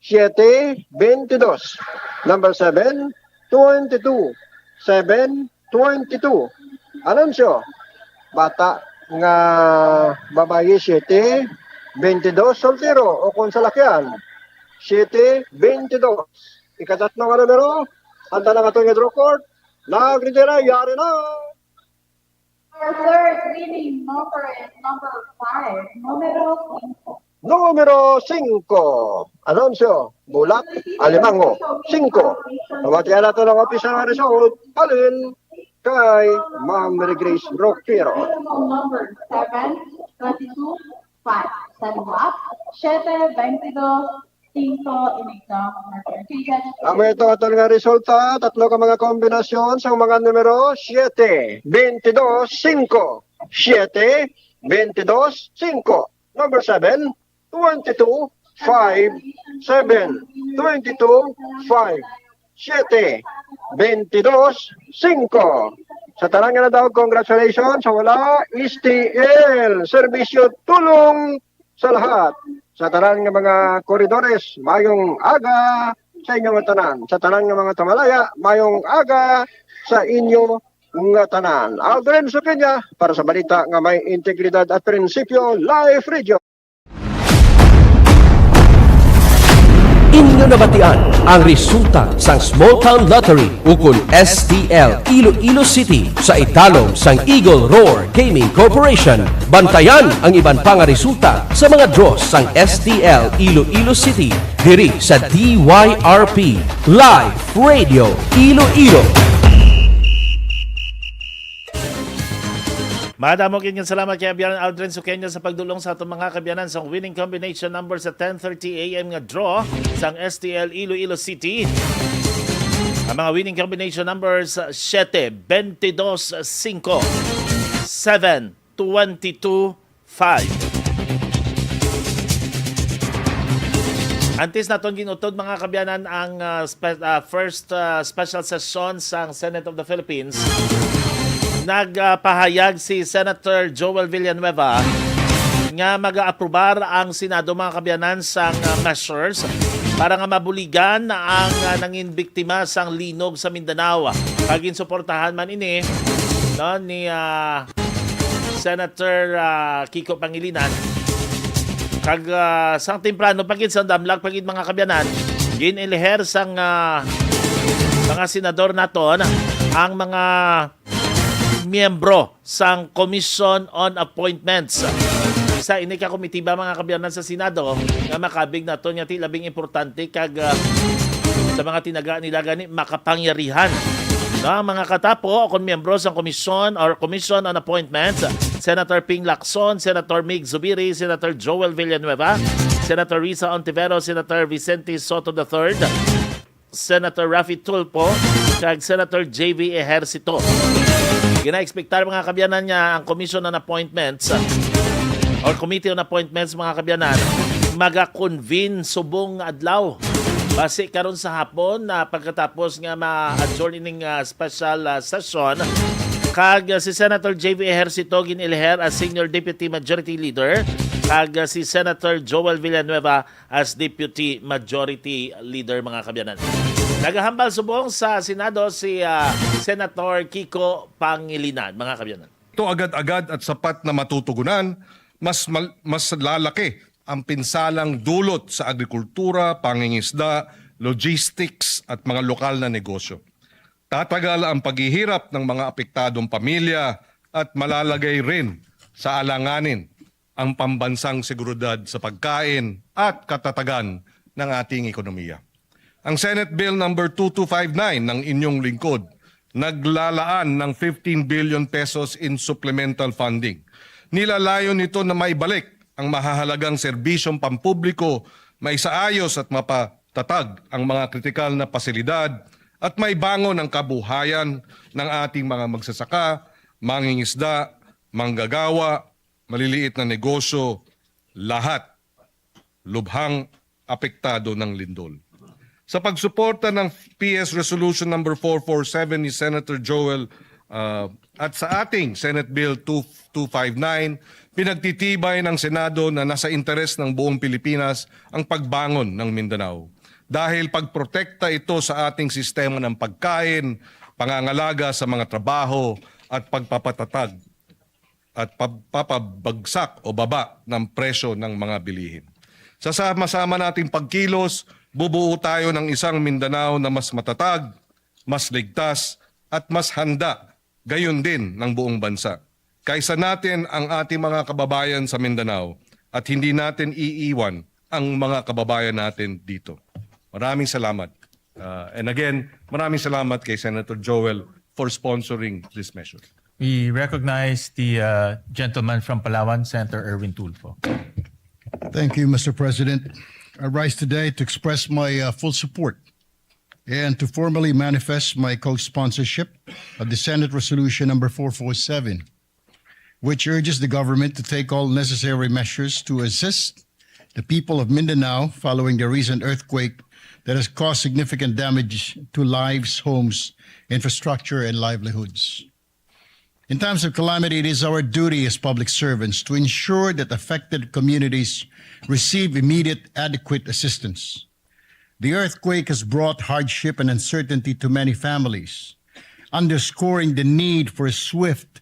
7, 22. Number 7, 22. 722. Anunsyo, bata nga babayi 7, 22 soltero o kung sa lakyan 7, 22. Ikatatlo nga numero, handa na nga ito nga draw court. Nagridera, yari na! Our third winning number is number 5, numero 5. Numero 5. Anunsyo, Bulak, Alimango, 5. Namatiyan natin ang official result. Alin kay Ma'am Mary Grace Roquero. Number 7, 22, 5. Sa luwap, 7, 22, 5 in exam verification. Amo ito ato nga resulta, tatlo ka mga kombinasyon sa mga numero 7, 22, 5. 7, 22, 5. Number 7, 22, 5, 7, 22, 5, 7, 22, 5. Sa tanang nga na daw, congratulations sa wala, STL, serbisyo tulong sa lahat. Sa tanan nga mga koridores, mayong aga sa inyong tanan. Sa tanan nga mga tamalaya, mayong aga sa inyo nga tanan. Aldrin Supinya para sa balita nga may integridad at prinsipyo, Live Radio. Inyo nabatian ang resulta sang Small Town Lottery ukon STL Iloilo City sa italom sang Eagle Roar Gaming Corporation. Bantayan ang iban pang resulta sa mga draws sang STL Iloilo City diri sa DYRP Live Radio Iloilo. Madamo kanyang salamat kay Abiyanan Aldrin Suqueña sa pagdulong sa atong mga kabiyanan sa winning combination number sa 10:30 AM nga draw sang STL Iloilo City. Ang mga winning combination numbers 7, 22, 5, 7, 22, 5. Antes naton ginutod mga kabiyanan ang first special session sang Senate of the Philippines. Nagpahayag si Senator Joel Villanueva nga mag-aaprobar ang Senado mga kabiyanan sang measures para nga mabuligan ang nangin biktima sang linog sa Mindanao. Kagin suportahan man ini no, ni Senator Kiko Pangilinan. Kag sang temprano pagid sa damlag pagid mga kabiyanan giniliher sang mga senador naton ang mga miyembro sang Commission on Appointments. Isa ini ka komitiba mga kabiyanan sa Senado nga makabig naton nga ti labing importante kag sa mga tinaga nila gani makapangyarihan. No, mga katapo kon miyembro sang Commission on Appointments, Senator Ping Lacson, Senator Mig Zubiri, Senator Joel Villanueva, Senator Risa Ontiveros, Senator Vicente Soto III, Senator Rafi Tulfo, kag Senator JV Ejercito. Gina-expectar mga kabyanan niya ang Commission on Appointments or Committee on Appointments mga kabyanan maga-convene subong adlaw. Base karon sa hapon na pagkatapos nga ma-adjourn ining special session kag si Senator JV Ejercito giniliher as Senior Deputy Majority Leader kag si Senator Joel Villanueva as Deputy Majority Leader mga kabyanan. Nagahambal subong sa Senado si Senator Kiko Pangilinan, mga kabyanan. Ito agad-agad at sapat na matutugunan, mas lalaki ang pinsalang dulot sa agrikultura, pangingisda, logistics at mga lokal na negosyo. Tatagal ang paghihirap ng mga apektadong pamilya at malalagay rin sa alanganin ang pambansang seguridad sa pagkain at katatagan ng ating ekonomiya. Ang Senate Bill number 2259 ng inyong lingkod naglalaan ng 15 billion pesos in supplemental funding. Nilalayon nito na maibalik ang mahahalagang serbisyong pampubliko, maisaayos at mapatatag ang mga kritikal na pasilidad at maibangon ang kabuhayan ng ating mga magsasaka, mangingisda, manggagawa, maliliit na negosyo, lahat lubhang apektado ng lindol. Sa pagsuporta ng PS Resolution number 447 ni Senator Joel at sa ating Senate Bill 2259, pinagtitibay ng Senado na nasa interes ng buong Pilipinas ang pagbangon ng Mindanao. Dahil pagprotekta ito sa ating sistema ng pagkain, pangangalaga sa mga trabaho at pagpapatatag at pagpapabagsak o baba ng presyo ng mga bilihin. Sa sama-sama nating pagkilos, bubuo tayo ng isang Mindanao na mas matatag, mas ligtas at mas handa, gayon din ng buong bansa. Kaysa natin ang ating mga kababayan sa Mindanao at hindi natin iiwan ang mga kababayan natin dito. Maraming salamat. And again, maraming salamat kay Senator Joel for sponsoring this measure. We recognize the gentleman from Palawan, Senator Erwin Tulfo. Thank you, Mr. President. I rise today to express my full support and to formally manifest my co-sponsorship of the Senate Resolution number 447, which urges the government to take all necessary measures to assist the people of Mindanao following the recent earthquake that has caused significant damage to lives, homes, infrastructure, and livelihoods. In times of calamity, it is our duty as public servants to ensure that affected communities receive immediate, adequate assistance. The earthquake has brought hardship and uncertainty to many families, underscoring the need for a swift,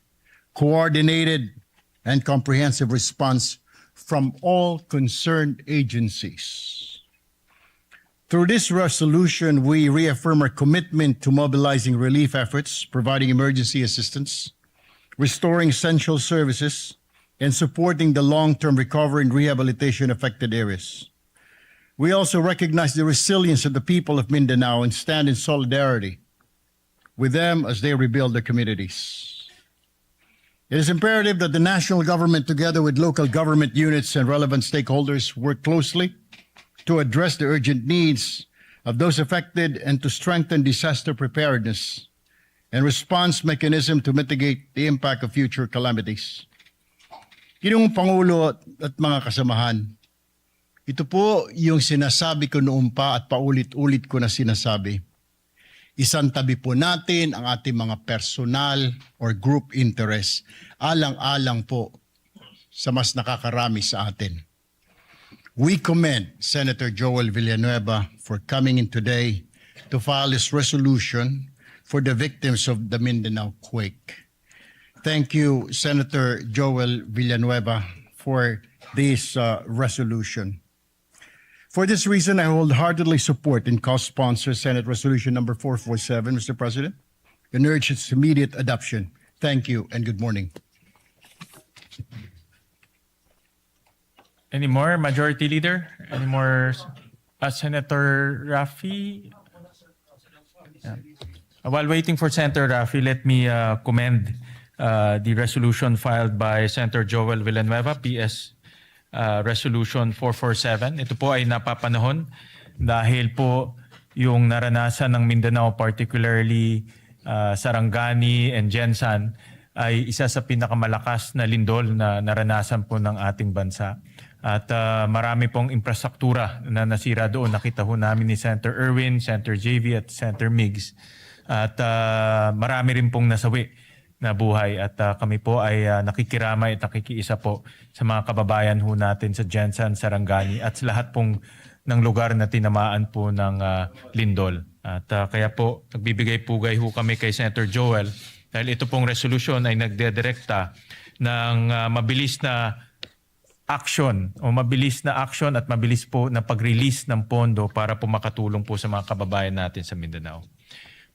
coordinated, and comprehensive response from all concerned agencies. Through this resolution, we reaffirm our commitment to mobilizing relief efforts, providing emergency assistance, restoring essential services, and supporting the long-term recovery and rehabilitation affected areas. We also recognize the resilience of the people of Mindanao and stand in solidarity with them as they rebuild their communities. It is imperative that the national government, together with local government units and relevant stakeholders, work closely to address the urgent needs of those affected and to strengthen disaster preparedness and response mechanism to mitigate the impact of future calamities. Ginong Pangulo at mga kasamahan, ito po yung sinasabi ko noon pa at paulit-ulit ko na sinasabi. Isang tabi po natin ang ating mga personal or group interest, alang-alang po sa mas nakakarami sa atin. We commend Senator Joel Villanueva for coming in today to file this resolution for the victims of the Mindanao quake. Thank you, Senator Joel Villanueva, for this resolution. For this reason, I wholeheartedly support and co-sponsor Senate Resolution number 447, Mr. President, and urge its immediate adoption. Thank you and good morning. Any more, Majority Leader? Any more? Senator Rafi? Yeah. While waiting for Senator Rafi, let me commend the resolution filed by Senator Joel Villanueva, PS Resolution 447. Ito po ay napapanahon dahil po yung naranasan ng Mindanao, particularly Sarangani and Jensan, ay isa sa pinakamalakas na lindol na naranasan po ng ating bansa. At marami pong infrastruktura na nasira doon. Nakita ho namin ni Senator Erwin, Senator JV at Senator Migs. At marami rin pong nasawi na buhay at kami po ay nakikiramay at nakikiisa po sa mga kababayan ho natin sa Jensan, Sarangani at sa lahat pong ng lugar na tinamaan po ng lindol. At kaya po nagbibigay pugay ho kami kay Senator Joel dahil ito pong resolusyon ay nagdedirekta ng mabilis na action at mabilis po na pag-release ng pondo para po makatulong po sa mga kababayan natin sa Mindanao.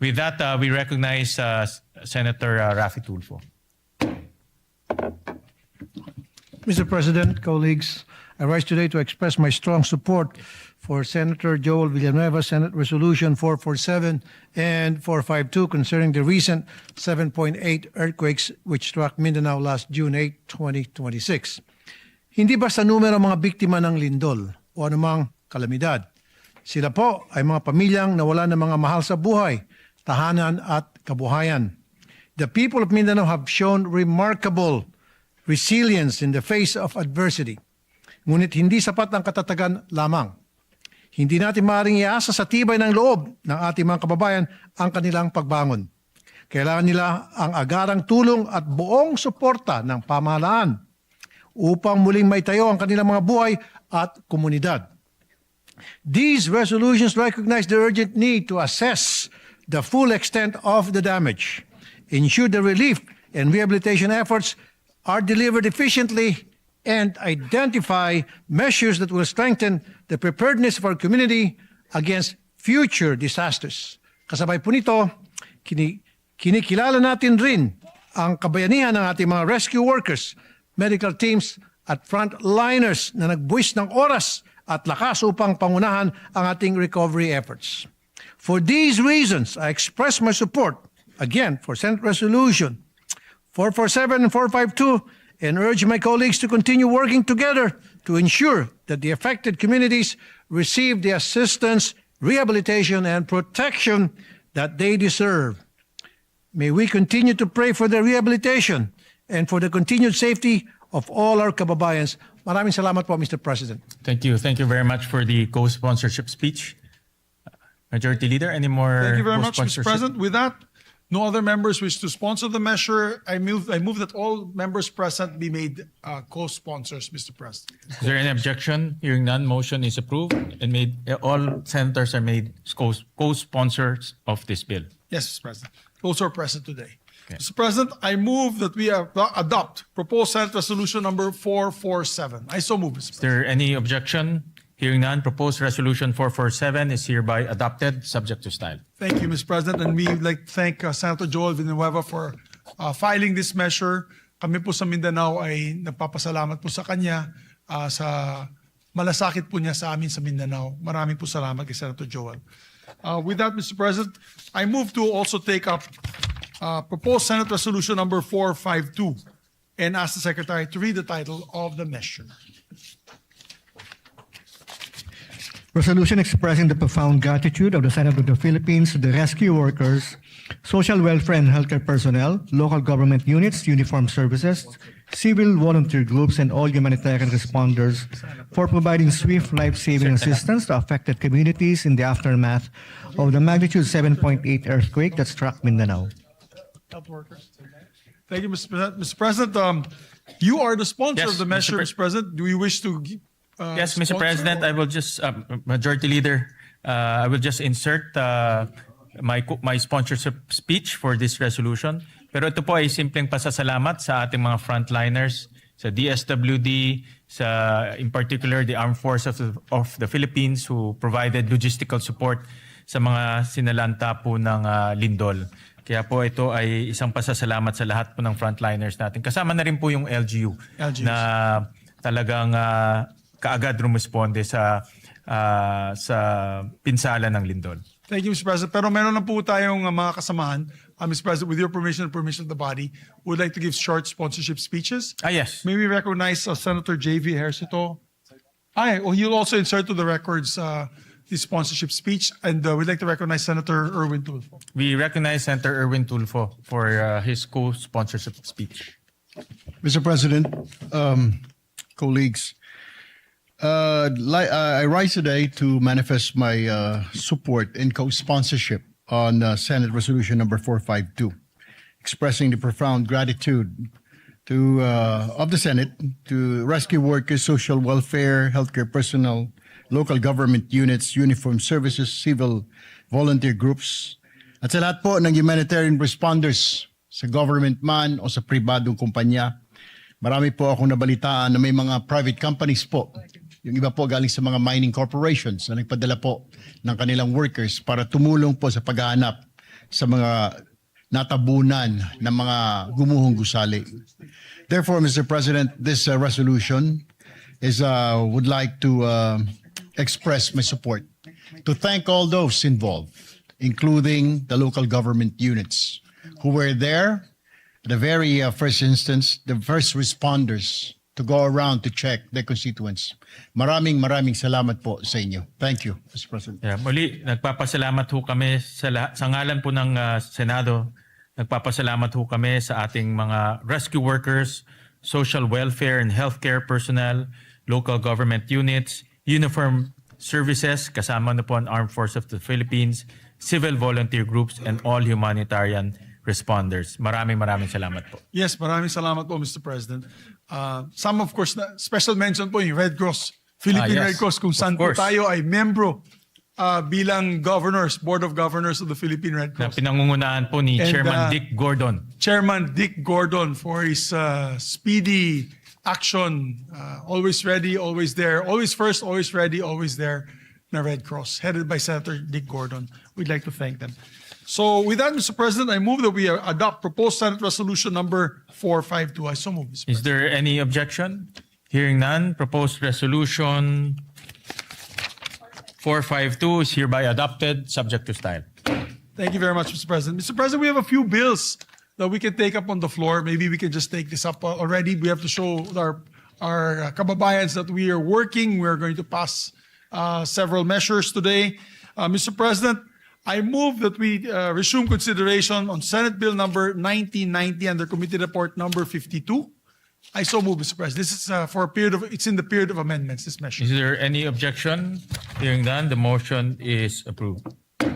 With that, we recognize Senator Rafi Tulfo. Mr. President, colleagues, I rise today to express my strong support for Senator Joel Villanueva, Senate Resolution 447 and 452 concerning the recent 7.8 earthquakes which struck Mindanao last June 8, 2026. Hindi basta numero mga biktima ng lindol o anumang kalamidad. Sila po ay mga pamilyang nawalan ng mga mahal sa buhay, tahanan at kabuhayan. The people of Mindanao have shown remarkable resilience in the face of adversity. Ngunit hindi sapat ang katatagan lamang. Hindi natin maaaring iasa sa tibay ng loob ng ating mga kababayan ang kanilang pagbangon. Kailangan nila ang agarang tulong at buong suporta ng pamahalaan upang muling maitayo ang kanilang mga buhay at komunidad. These resolutions recognize the urgent need to assess the full extent of the damage, ensure the relief and rehabilitation efforts are delivered efficiently, and identify measures that will strengthen the preparedness of our community against future disasters. Kasabay po nito, kinikilala natin rin ang kabayanihan ng ating mga rescue workers, medical teams at frontliners na nagbuwis ng oras at lakas upang pangunahan ang ating recovery efforts. For these reasons, I express my support, again, for Senate Resolution 447 and 452, and urge my colleagues to continue working together to ensure that the affected communities receive the assistance, rehabilitation, and protection that they deserve. May we continue to pray for their rehabilitation and for the continued safety of all our kababayans. Maraming salamat po, Mr. President. Thank you. Thank you very much for the co-sponsorship speech. Majority Leader, any more Thank you very much, Mr. co-sponsorship? President. With that, no other members wish to sponsor the measure. I move that all members present be made co-sponsors, Mr. President. Is there any objection? Hearing none, motion is approved and made. All senators are made co-sponsors of this bill. Yes, Mr. President. Those are present today. Mr. President, I move that we adopt proposed Senate Resolution number 447. I so move, Mr. Is President. there any objection? Hearing none, proposed resolution 447 is hereby adopted, subject to style. Thank you, Mr. President. And we would like to thank Senator Joel Villanueva for filing this measure. Kami po sa Mindanao ay nagpapasalamat po sa kanya sa malasakit po niya sa amin sa Mindanao. Maraming po salamat kay Senator Joel. With that, Mr. President, I move to also take up proposed Senate Resolution number 452 and ask the Secretary to read the title of the measure. Resolution expressing the profound gratitude of the Senate of the Philippines to the rescue workers, social welfare and healthcare personnel, local government units, uniformed services, civil volunteer groups, and all humanitarian responders for providing swift life-saving assistance to affected communities in the aftermath of the magnitude 7.8 earthquake that struck Mindanao. Thank you, Mr. President. You are the sponsor Yes, of the measure, Mr. President. Do you wish to Yes, Mr. sponsor President, I will just, Majority Leader, I will just insert my sponsorship speech for this resolution. Pero ito po ay simpleng pasasalamat sa ating mga frontliners, sa DSWD, in particular the Armed Forces of the Philippines who provided logistical support sa mga sinalanta po ng lindol. Kaya po ito ay isang pasasalamat sa lahat po ng frontliners natin. Kasama na rin po yung LGU. na talagang kaagad rumisponde sa pinsala ng lindol. Thank you, Mr. President. Pero meron na po tayong mga kasamahan. Mr. President, with your permission and permission of the body, would like to give short sponsorship speeches. Yes. May we recognize Senator J.V. Ejercito? He'll also insert to the records his sponsorship speech. And we'd like to recognize Senator Erwin Tulfo. We recognize Senator Erwin Tulfo for his co-sponsorship speech. Mr. President, colleagues, I rise today to manifest my support and co-sponsorship on Senate Resolution number 452, expressing the profound gratitude of the Senate to rescue workers, social welfare, healthcare personnel, local government units, uniformed services, civil volunteer groups, at sa lahat po ng humanitarian responders sa government man o sa pribadong kumpanya. Marami po akong nabalitaan na may mga private companies po. Yung iba po galing sa mga mining corporations na nagpadala po ng kanilang workers para tumulong po sa paghahanap sa mga natabunan ng mga gumuhong gusali. Therefore, Mr. President, this resolution would like to express my support to thank all those involved, including the local government units who were there at the very first instance, the first responders to go around to check their constituents. Maraming salamat po sa inyo. Thank you, Mr. President. Muli, nagpapasalamat ho kami sa ngalan po ng Senado. Nagpapasalamat ho kami sa ating mga rescue workers, social welfare and healthcare personnel, local government units, uniformed services, kasama na po ang Armed Forces of the Philippines, civil volunteer groups, and all humanitarian responders. Maraming salamat po. Yes, maraming salamat po, Mr. President. Some, of course, special mention po yung Red Cross, Philippine yes, Red Cross, kung saan of po course. tayo ay membro bilang Board of Governors of the Philippine Red Na Cross. pinangungunahan po ni And, Chairman Dick Gordon. Chairman Dick Gordon for his speedy action, always ready, always there, always first, always ready, always there, na Red Cross, headed by Senator Dick Gordon. We'd like to thank them. So with that, Mr. President, I move that we adopt proposed Senate Resolution number 452. I so move, Mr. President. Is there any objection? Hearing none, proposed resolution 452 is hereby adopted, subject to style. Thank you very much, Mr. President. Mr. President, we have a few bills that we can take up on the floor. Maybe we can just take this up already. We have to show our kababayans that we are working. We are going to pass several measures today. Mr. President, I move that we resume consideration on Senate Bill number 1990 under Committee Report number 52. I so move, Mr. President. This is for a period of, it's in the period of amendments, this measure. Is there any objection? Hearing none, the motion is approved.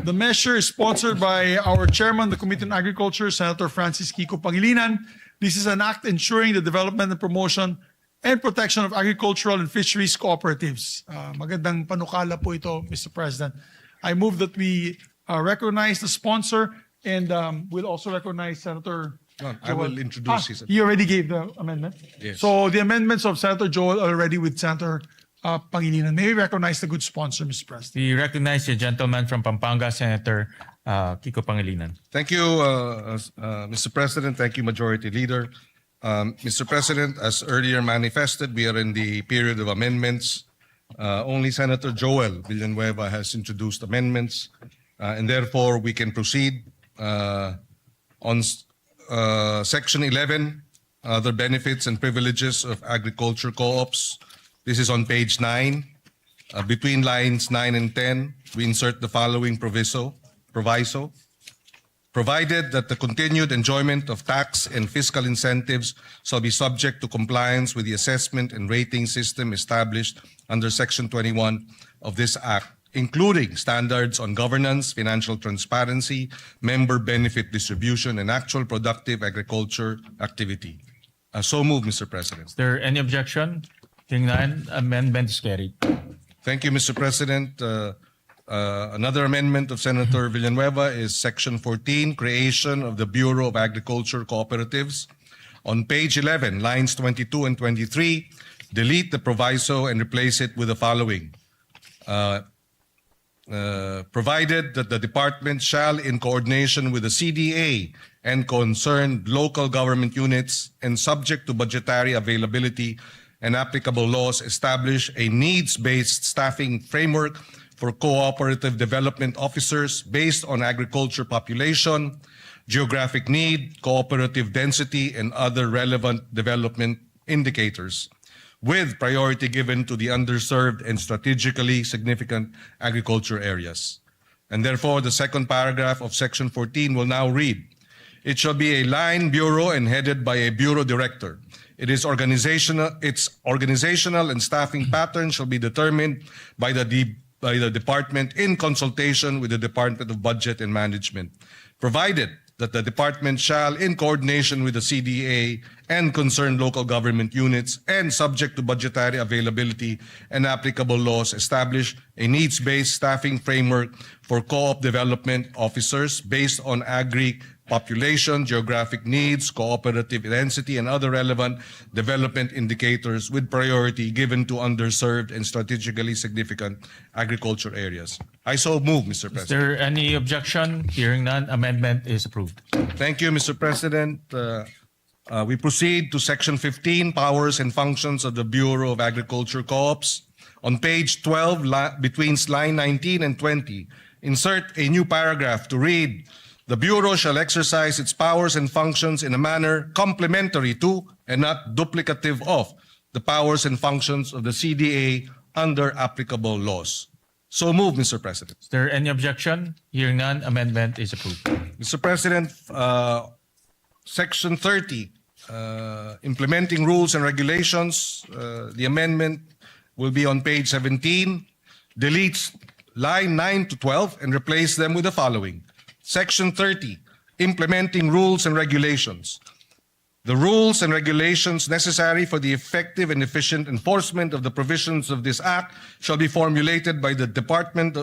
The measure is sponsored by our chairman, the Committee on Agriculture, Senator Francis Kiko Pangilinan. This is an act ensuring the development and promotion and protection of agricultural and fisheries cooperatives. Magandang panukala po ito, Mr. President. I move that we recognize the sponsor and we'll also recognize Senator I will introduce his. He already gave the amendment. Yes. So the amendments of Senator Joel are already with Senator Pangilinan. May we recognize the good sponsor, Mr. President? We recognize the gentleman from Pampanga, Senator Kiko Pangilinan. Thank you, Mr. President. Thank you, Majority Leader. Mr. President, as earlier manifested, we are in the period of amendments. Only Senator Joel Villanueva has introduced amendments, and therefore we can proceed on Section 11, other benefits and privileges of agriculture co-ops. This is on page 9. Between lines 9 and 10, we insert the following proviso. Provided that the continued enjoyment of tax and fiscal incentives shall be subject to compliance with the assessment and rating system established under Section 21 of this Act, including standards on governance, financial transparency, member benefit distribution, and actual productive agriculture activity. So move, Mr. President. Is there any objection? Hearing none, amendment is carried. Thank you, Mr. President. Another amendment of Senator Villanueva is Section 14, creation of the Bureau of Agriculture Cooperatives. On page 11, lines 22 and 23, delete the proviso and replace it with the following. Provided that the department shall, in coordination with the CDA and concerned local government units and subject to budgetary availability and applicable laws, establish a needs-based staffing framework for cooperative development officers based on agriculture population, geographic need, cooperative density, and other relevant development indicators, with priority given to the underserved and strategically significant agriculture areas. And therefore, the second paragraph of Section 14 will now read, it shall be a line bureau and headed by a bureau director. Its organizational and staffing pattern shall be determined by the department in consultation with the Department of Budget and Management, provided that the department shall, in coordination with the CDA and concerned local government units and subject to budgetary availability and applicable laws, establish a needs-based staffing framework for co-op development officers based on agri population, geographic needs, cooperative density, and other relevant development indicators with priority given to underserved and strategically significant agriculture areas. I so move, Mr. Is President. there any objection? Hearing none, amendment is approved. Thank you, Mr. President. We proceed to Section 15, Powers and Functions of the Bureau of Agriculture Co-ops. On page 12, between line 19 and 20, insert a new paragraph to read, the Bureau shall exercise its powers and functions in a manner complementary to and not duplicative of the powers and functions of the CDA under applicable laws. So move, Mr. President. Is there any objection? Hearing none, amendment is approved. Mr. President, Section 30, implementing rules and regulations, the amendment will be on page 17, deletes line 9 to 12 and replace them with the following. Section 30, implementing rules and regulations. The rules and regulations necessary for the effective and efficient enforcement of the provisions of this Act shall be formulated by the Department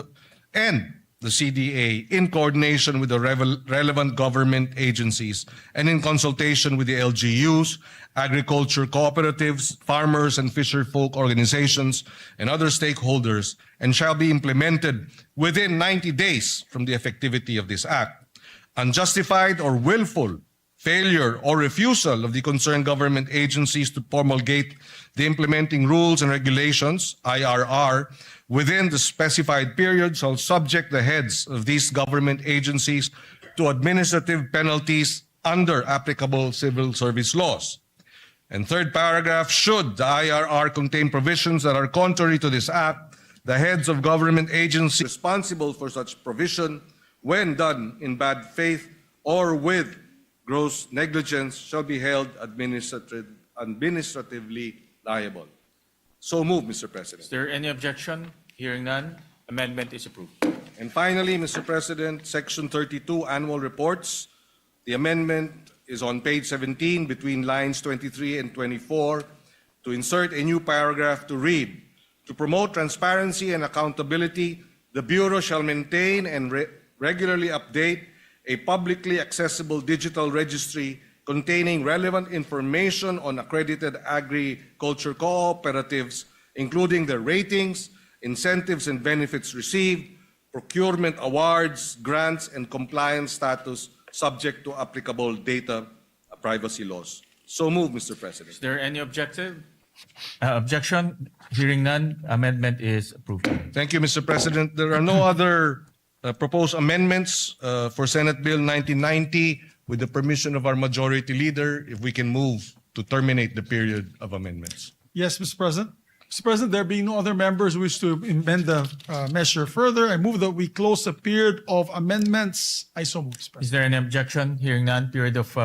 and the CDA in coordination with the relevant government agencies and in consultation with the LGUs, agriculture cooperatives, farmers and fisherfolk organizations, and other stakeholders, and shall be implemented within 90 days from the effectivity of this act. Unjustified or willful failure or refusal of the concerned government agencies to promulgate the implementing rules and regulations, IRR, within the specified period shall subject the heads of these government agencies to administrative penalties under applicable civil service laws. And third paragraph, should the IRR contain provisions that are contrary to this act, the heads of government agencies responsible for such provision, when done in bad faith or with gross negligence, shall be held administratively liable. So move, Mr. President. Is there any objection? Hearing none, amendment is approved. And finally, Mr. President, Section 32, Annual Reports. The amendment is on page 17 between lines 23 and 24 to insert a new paragraph to read, to promote transparency and accountability, the Bureau shall maintain and regularly update a publicly accessible digital registry containing relevant information on accredited agriculture cooperatives, including their ratings, incentives and benefits received, procurement awards, grants, and compliance status subject to applicable data privacy laws. So move, Mr. President. Is there any objection? Hearing none, amendment is approved. Thank you, Mr. President. There are no other proposed amendments for Senate Bill 1990. With the permission of our majority leader, if we can move to terminate the period of amendments. Yes, Mr. President. Mr. President, there being no other members who wish to amend the measure further, I move that we close the period of amendments. I so move, Mr. President. Is there any objection? Hearing none, period of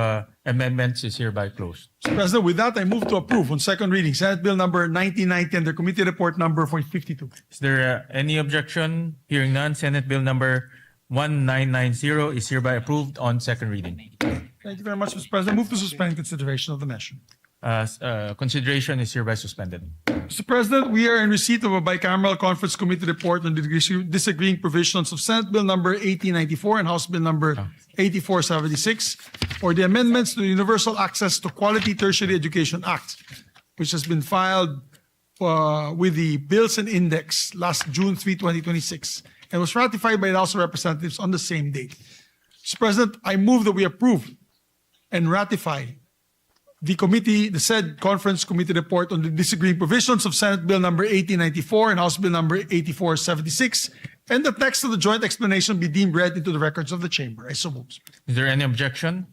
amendments is hereby closed. Mr. President, with that, I move to approve on second reading Senate Bill number 1990 and the committee report number 52. Is there any objection? Hearing none, Senate Bill number 1990 is hereby approved on second reading. Thank you very much, Mr. President. Move to suspend consideration of the measure. Consideration is hereby suspended. Mr. President, we are in receipt of a bicameral conference committee report on the disagreeing provisions of Senate Bill number 1894 and House Bill number 8476, or the amendments to the Universal Access to Quality Tertiary Education Act, which has been filed with the Bills and Index last June 3, 2026, and was ratified by the House of Representatives on the same date. Mr. President, I move that we approve and ratify the said conference committee report on the disagreeing provisions of Senate Bill number 1894 and House Bill number 8476, and the text of the joint explanation be deemed read into the records of the chamber. I so move. Is there any objection?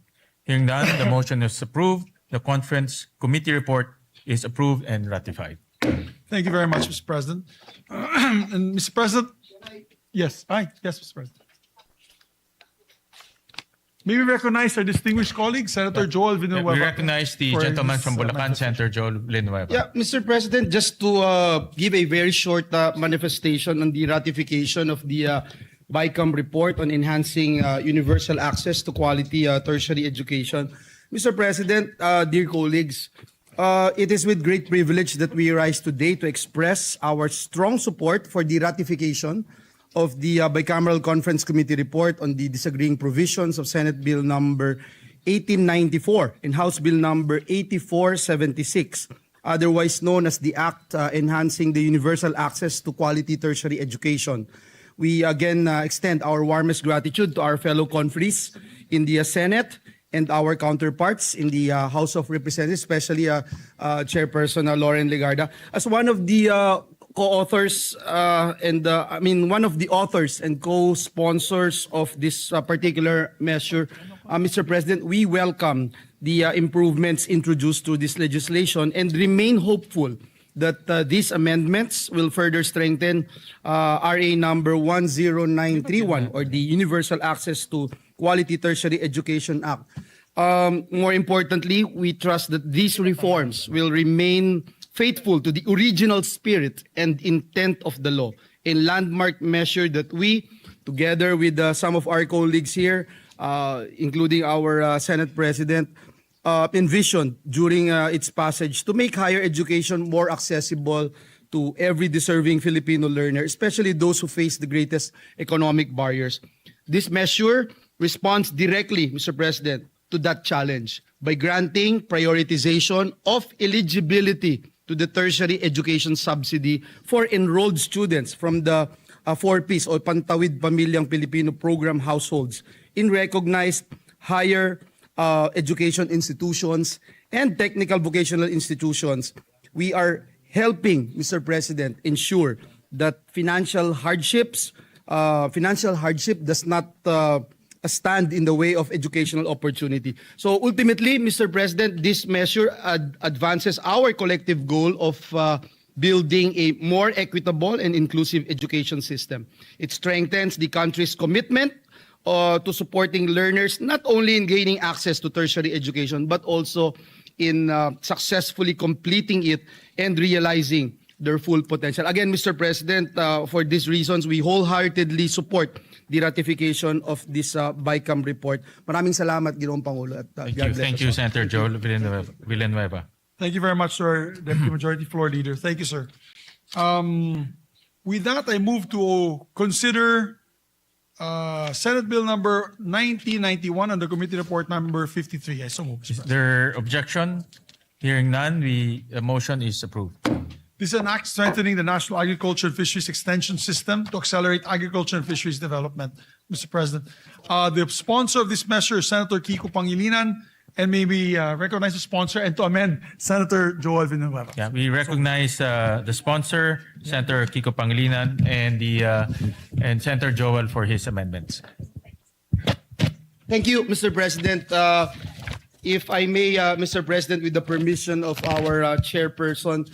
Hearing none, the motion is approved. The conference committee report is approved and ratified. Thank you very much, Mr. President. And Mr. President, yes, Mr. President. May we recognize our distinguished colleague, Senator Joel Villanueva. We recognize the gentleman from Bulacan, Senator Joel Villanueva. Yeah, Mr. President, just to give a very short manifestation on the ratification of the BICAM report on enhancing universal access to quality tertiary education. Mr. President, dear colleagues, it is with great privilege that we rise today to express our strong support for the ratification of the Bicameral Conference Committee report on the disagreeing provisions of Senate Bill number 1894 and House Bill number 8476, otherwise known as the Act Enhancing the Universal Access to Quality Tertiary Education. We again extend our warmest gratitude to our fellow conferees in the Senate and our counterparts in the House of Representatives, especially Chairperson Lauren Legarda, as one of the co-authors one of the authors and co-sponsors of this particular measure. Mr. President, we welcome the improvements introduced to this legislation and remain hopeful that these amendments will further strengthen RA number 10931, or the Universal Access to Quality Tertiary Education Act. More importantly, we trust that these reforms will remain faithful to the original spirit and intent of the law, a landmark measure that we, together with some of our colleagues here, including our Senate President, envisioned during its passage to make higher education more accessible to every deserving Filipino learner, especially those who face the greatest economic barriers. This measure responds directly, Mr. President, to that challenge by granting prioritization of eligibility to the tertiary education subsidy for enrolled students from the 4Ps o Pantawid Pamilyang Pilipino program households in recognized higher education institutions and technical vocational institutions. We are helping, Mr. President, ensure that financial hardship does not stand in the way of educational opportunity. So ultimately, Mr. President, this measure advances our collective goal of building a more equitable and inclusive education system. It strengthens the country's commitment to supporting learners not only in gaining access to tertiary education, but also in successfully completing it and realizing their full potential. Again, Mr. President, for these reasons, we wholeheartedly support the ratification of this BICAM report. Maraming salamat, Ginoong Pangulo. At, Thank you, Senator Joel Villanueva. Thank you very much, sir, Deputy Majority Floor Leader. Thank you, sir. With that, I move to consider Senate Bill number 1991 and the Committee Report number 53. I so move. Is there objection? Hearing none, the motion is approved. This is an act strengthening the National Agriculture and Fisheries Extension System to accelerate agriculture and fisheries development, Mr. President. The sponsor of this measure is Senator Kiko Pangilinan, and may we recognize the sponsor and to amend Senator Joel Villanueva. Yeah, we recognize the sponsor, Senator Kiko Pangilinan, and Senator Joel for his amendments. Thank you, Mr. President. If I may, Mr. President, with the permission of our chairperson,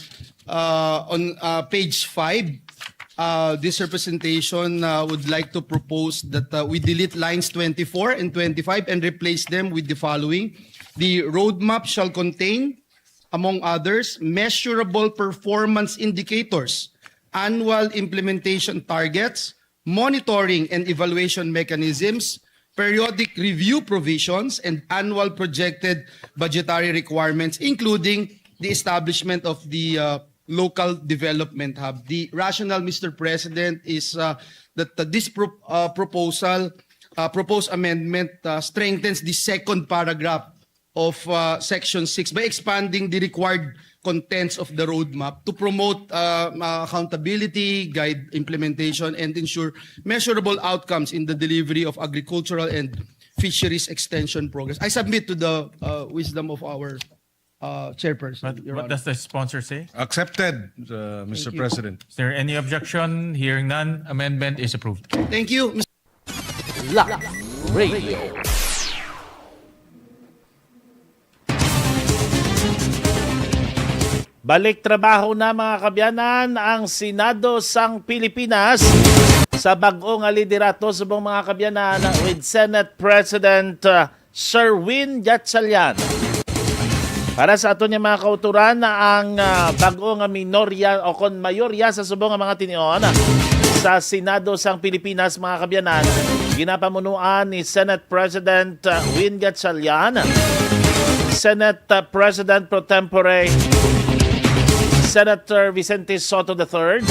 on page 5, this representation would like to propose that we delete lines 24 and 25 and replace them with the following. The roadmap shall contain, among others, measurable performance indicators, annual implementation targets, monitoring and evaluation mechanisms, periodic review provisions, and annual projected budgetary requirements, including the establishment of the local development hub. The rationale, Mr. President, is that this proposed amendment strengthens the second paragraph of Section 6 by expanding the required contents of the roadmap to promote accountability, guide implementation, and ensure measurable outcomes in the delivery of agricultural and fisheries extension progress. I submit to the wisdom of our chairperson. What does the sponsor say? Accepted, Mr. President. Is there any objection? Hearing none, amendment is approved. Thank you, Mr. Live Radio. Balik trabaho na mga kabyanan ang Senado sang Pilipinas sa bag-ong liderato sa buong mga kabyanan with Senate President Sir Win Gatchalian. Para sa ato niya mga kauturan ang bag-ong minorya o kon mayorya sa subong mga tinion sa Senado sang Pilipinas mga kabyanan. Ginapamunuan ni Senate President Win Gatchalian, Senate President Pro Tempore Senator Vicente Soto III,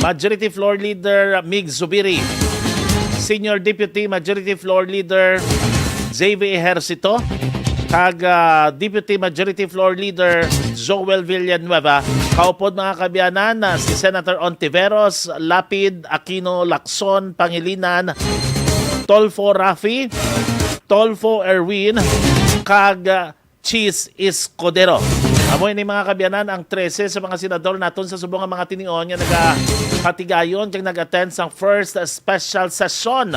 Majority Floor Leader Mig Zubiri, Senior Deputy Majority Floor Leader JV Ejercito, kag Deputy Majority Floor Leader Joel Villanueva, kaupod mga kabyanan si Senator Ontiveros, Lapid, Aquino, Lacson, Pangilinan, Tolfo Rafi, Tolfo Erwin, kag Cheese Escudero. Amoy ni mga kabyanan ang 13 sa mga senador naton sa subong nga mga tinion nga nagapatigayon kag nag-attend sang first special session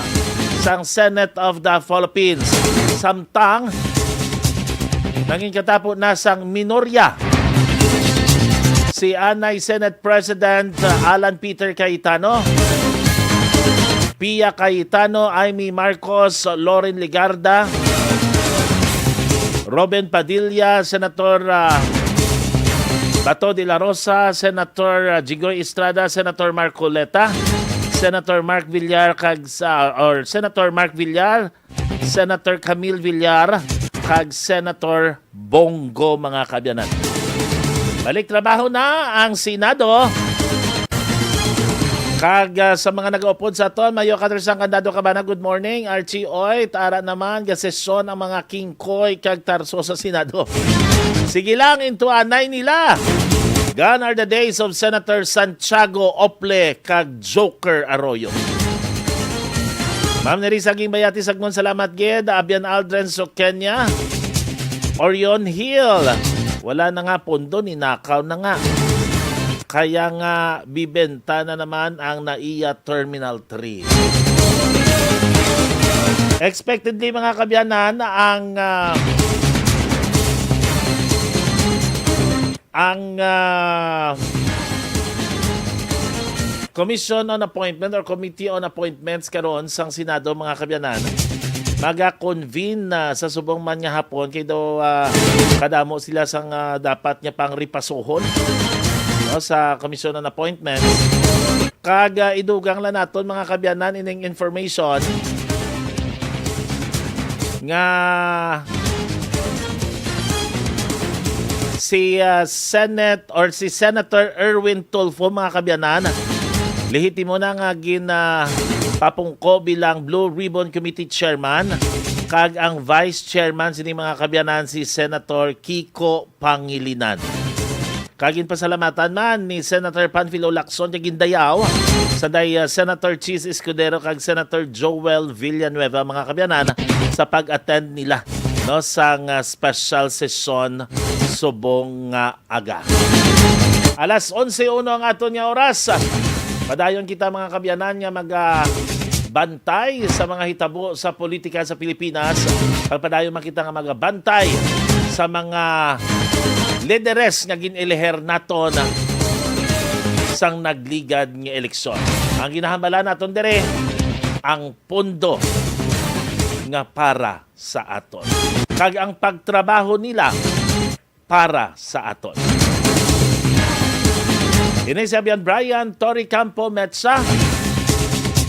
sang Senate of the Philippines. Samtang nanging katapo na sang minorya si Anay Senate President Alan Peter Cayetano, Pia Cayetano, Amy Marcos, Loren Ligarda, Robin Padilla, Senator Bato de la Rosa, Senator Jigoy Estrada, Senator Marcoleta, Senator Mark Villar, Senator Mark Villar, Senator Camille Villar, kag Senator Bongo mga kabyanan. Balik trabaho na ang Senado. Kag sa mga nag-upod sa aton, Mayo Kadarsang Kandado Kabana, good morning. Archie Oy, tara naman, gasesyon ang mga King Koy kag Tarso sa Senado. Sige lang, into anay nila. Gone are the days of Senator Santiago Ople kag Joker Arroyo. Ma'am Nerissa Gimbayati Sagmon, salamat gid. Abian Aldren Kenya. Orion Hill, wala na nga pondo, ninakaw na nga. Kaya nga bibenta na naman ang NAIA Terminal 3. Expectedly mga kabyanan, ang Commission on Appointment or Committee on Appointments karon sang Senado mga kabyanan maga-convene na sa subong man nga hapon kay daw kadamo sila sang dapat niya pang ripasuhon sa Commission on Appointments. Kaga idugang lang naton mga kabyanan ining information nga si Senator Erwin Tulfo mga kabyanan lehitimo na nga papungko bilang Blue Ribbon Committee Chairman kag ang Vice Chairman sini mga kabyanan si Senator Kiko Pangilinan. Kagin pasalamatan man ni Senator Panfilo Lacson kag Gindayaw sa Senator Cheese Escudero kag Senator Joel Villanueva mga kabyanan sa pag-attend nila sang special session subong aga. Alas 11:01 ang aton nga oras. Padayon kita mga kabyanan nga magbantay sa mga hitabo sa politika sa Pilipinas. Padayon makita nga magbantay sa mga lideres nga gineleher naton sang nagligad nga eleksyon. Ang ginahambala naton dire ang pondo nga para sa aton. Kag ang pagtrabaho nila para sa aton. Ini si Abian Brian Torre Campo Metsa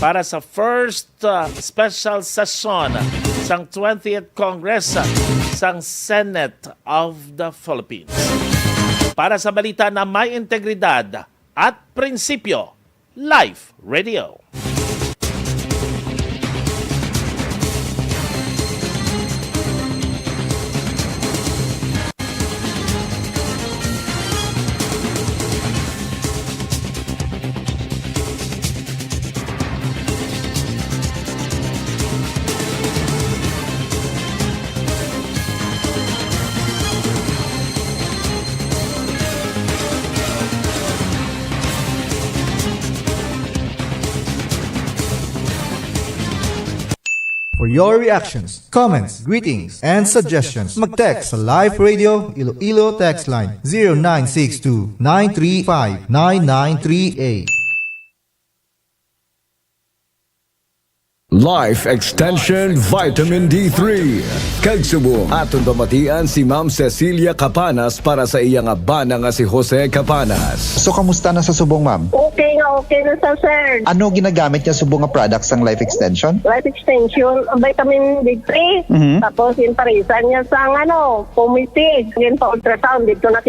para sa first special session sang 20th Congress sang Senate of the Philippines. Para sa balita na may integridad at prinsipyo, Live Radio. For your reactions, comments, greetings, and suggestions, mag-text sa Live Radio Iloilo text line 0962-935-9938. Life Extension Vitamin D3. Kagsubong aton pamatian si Ma'am Cecilia Capanas para sa iyang abana nga si Jose Capanas. So kamusta na sa subong, ma'am? Okay na sa sir. Ano ginagamit niya subong nga products ng Life Extension? Life Extension, vitamin D3, tapos yung parisan niya sa pumiti, yung pa ultrasound dito na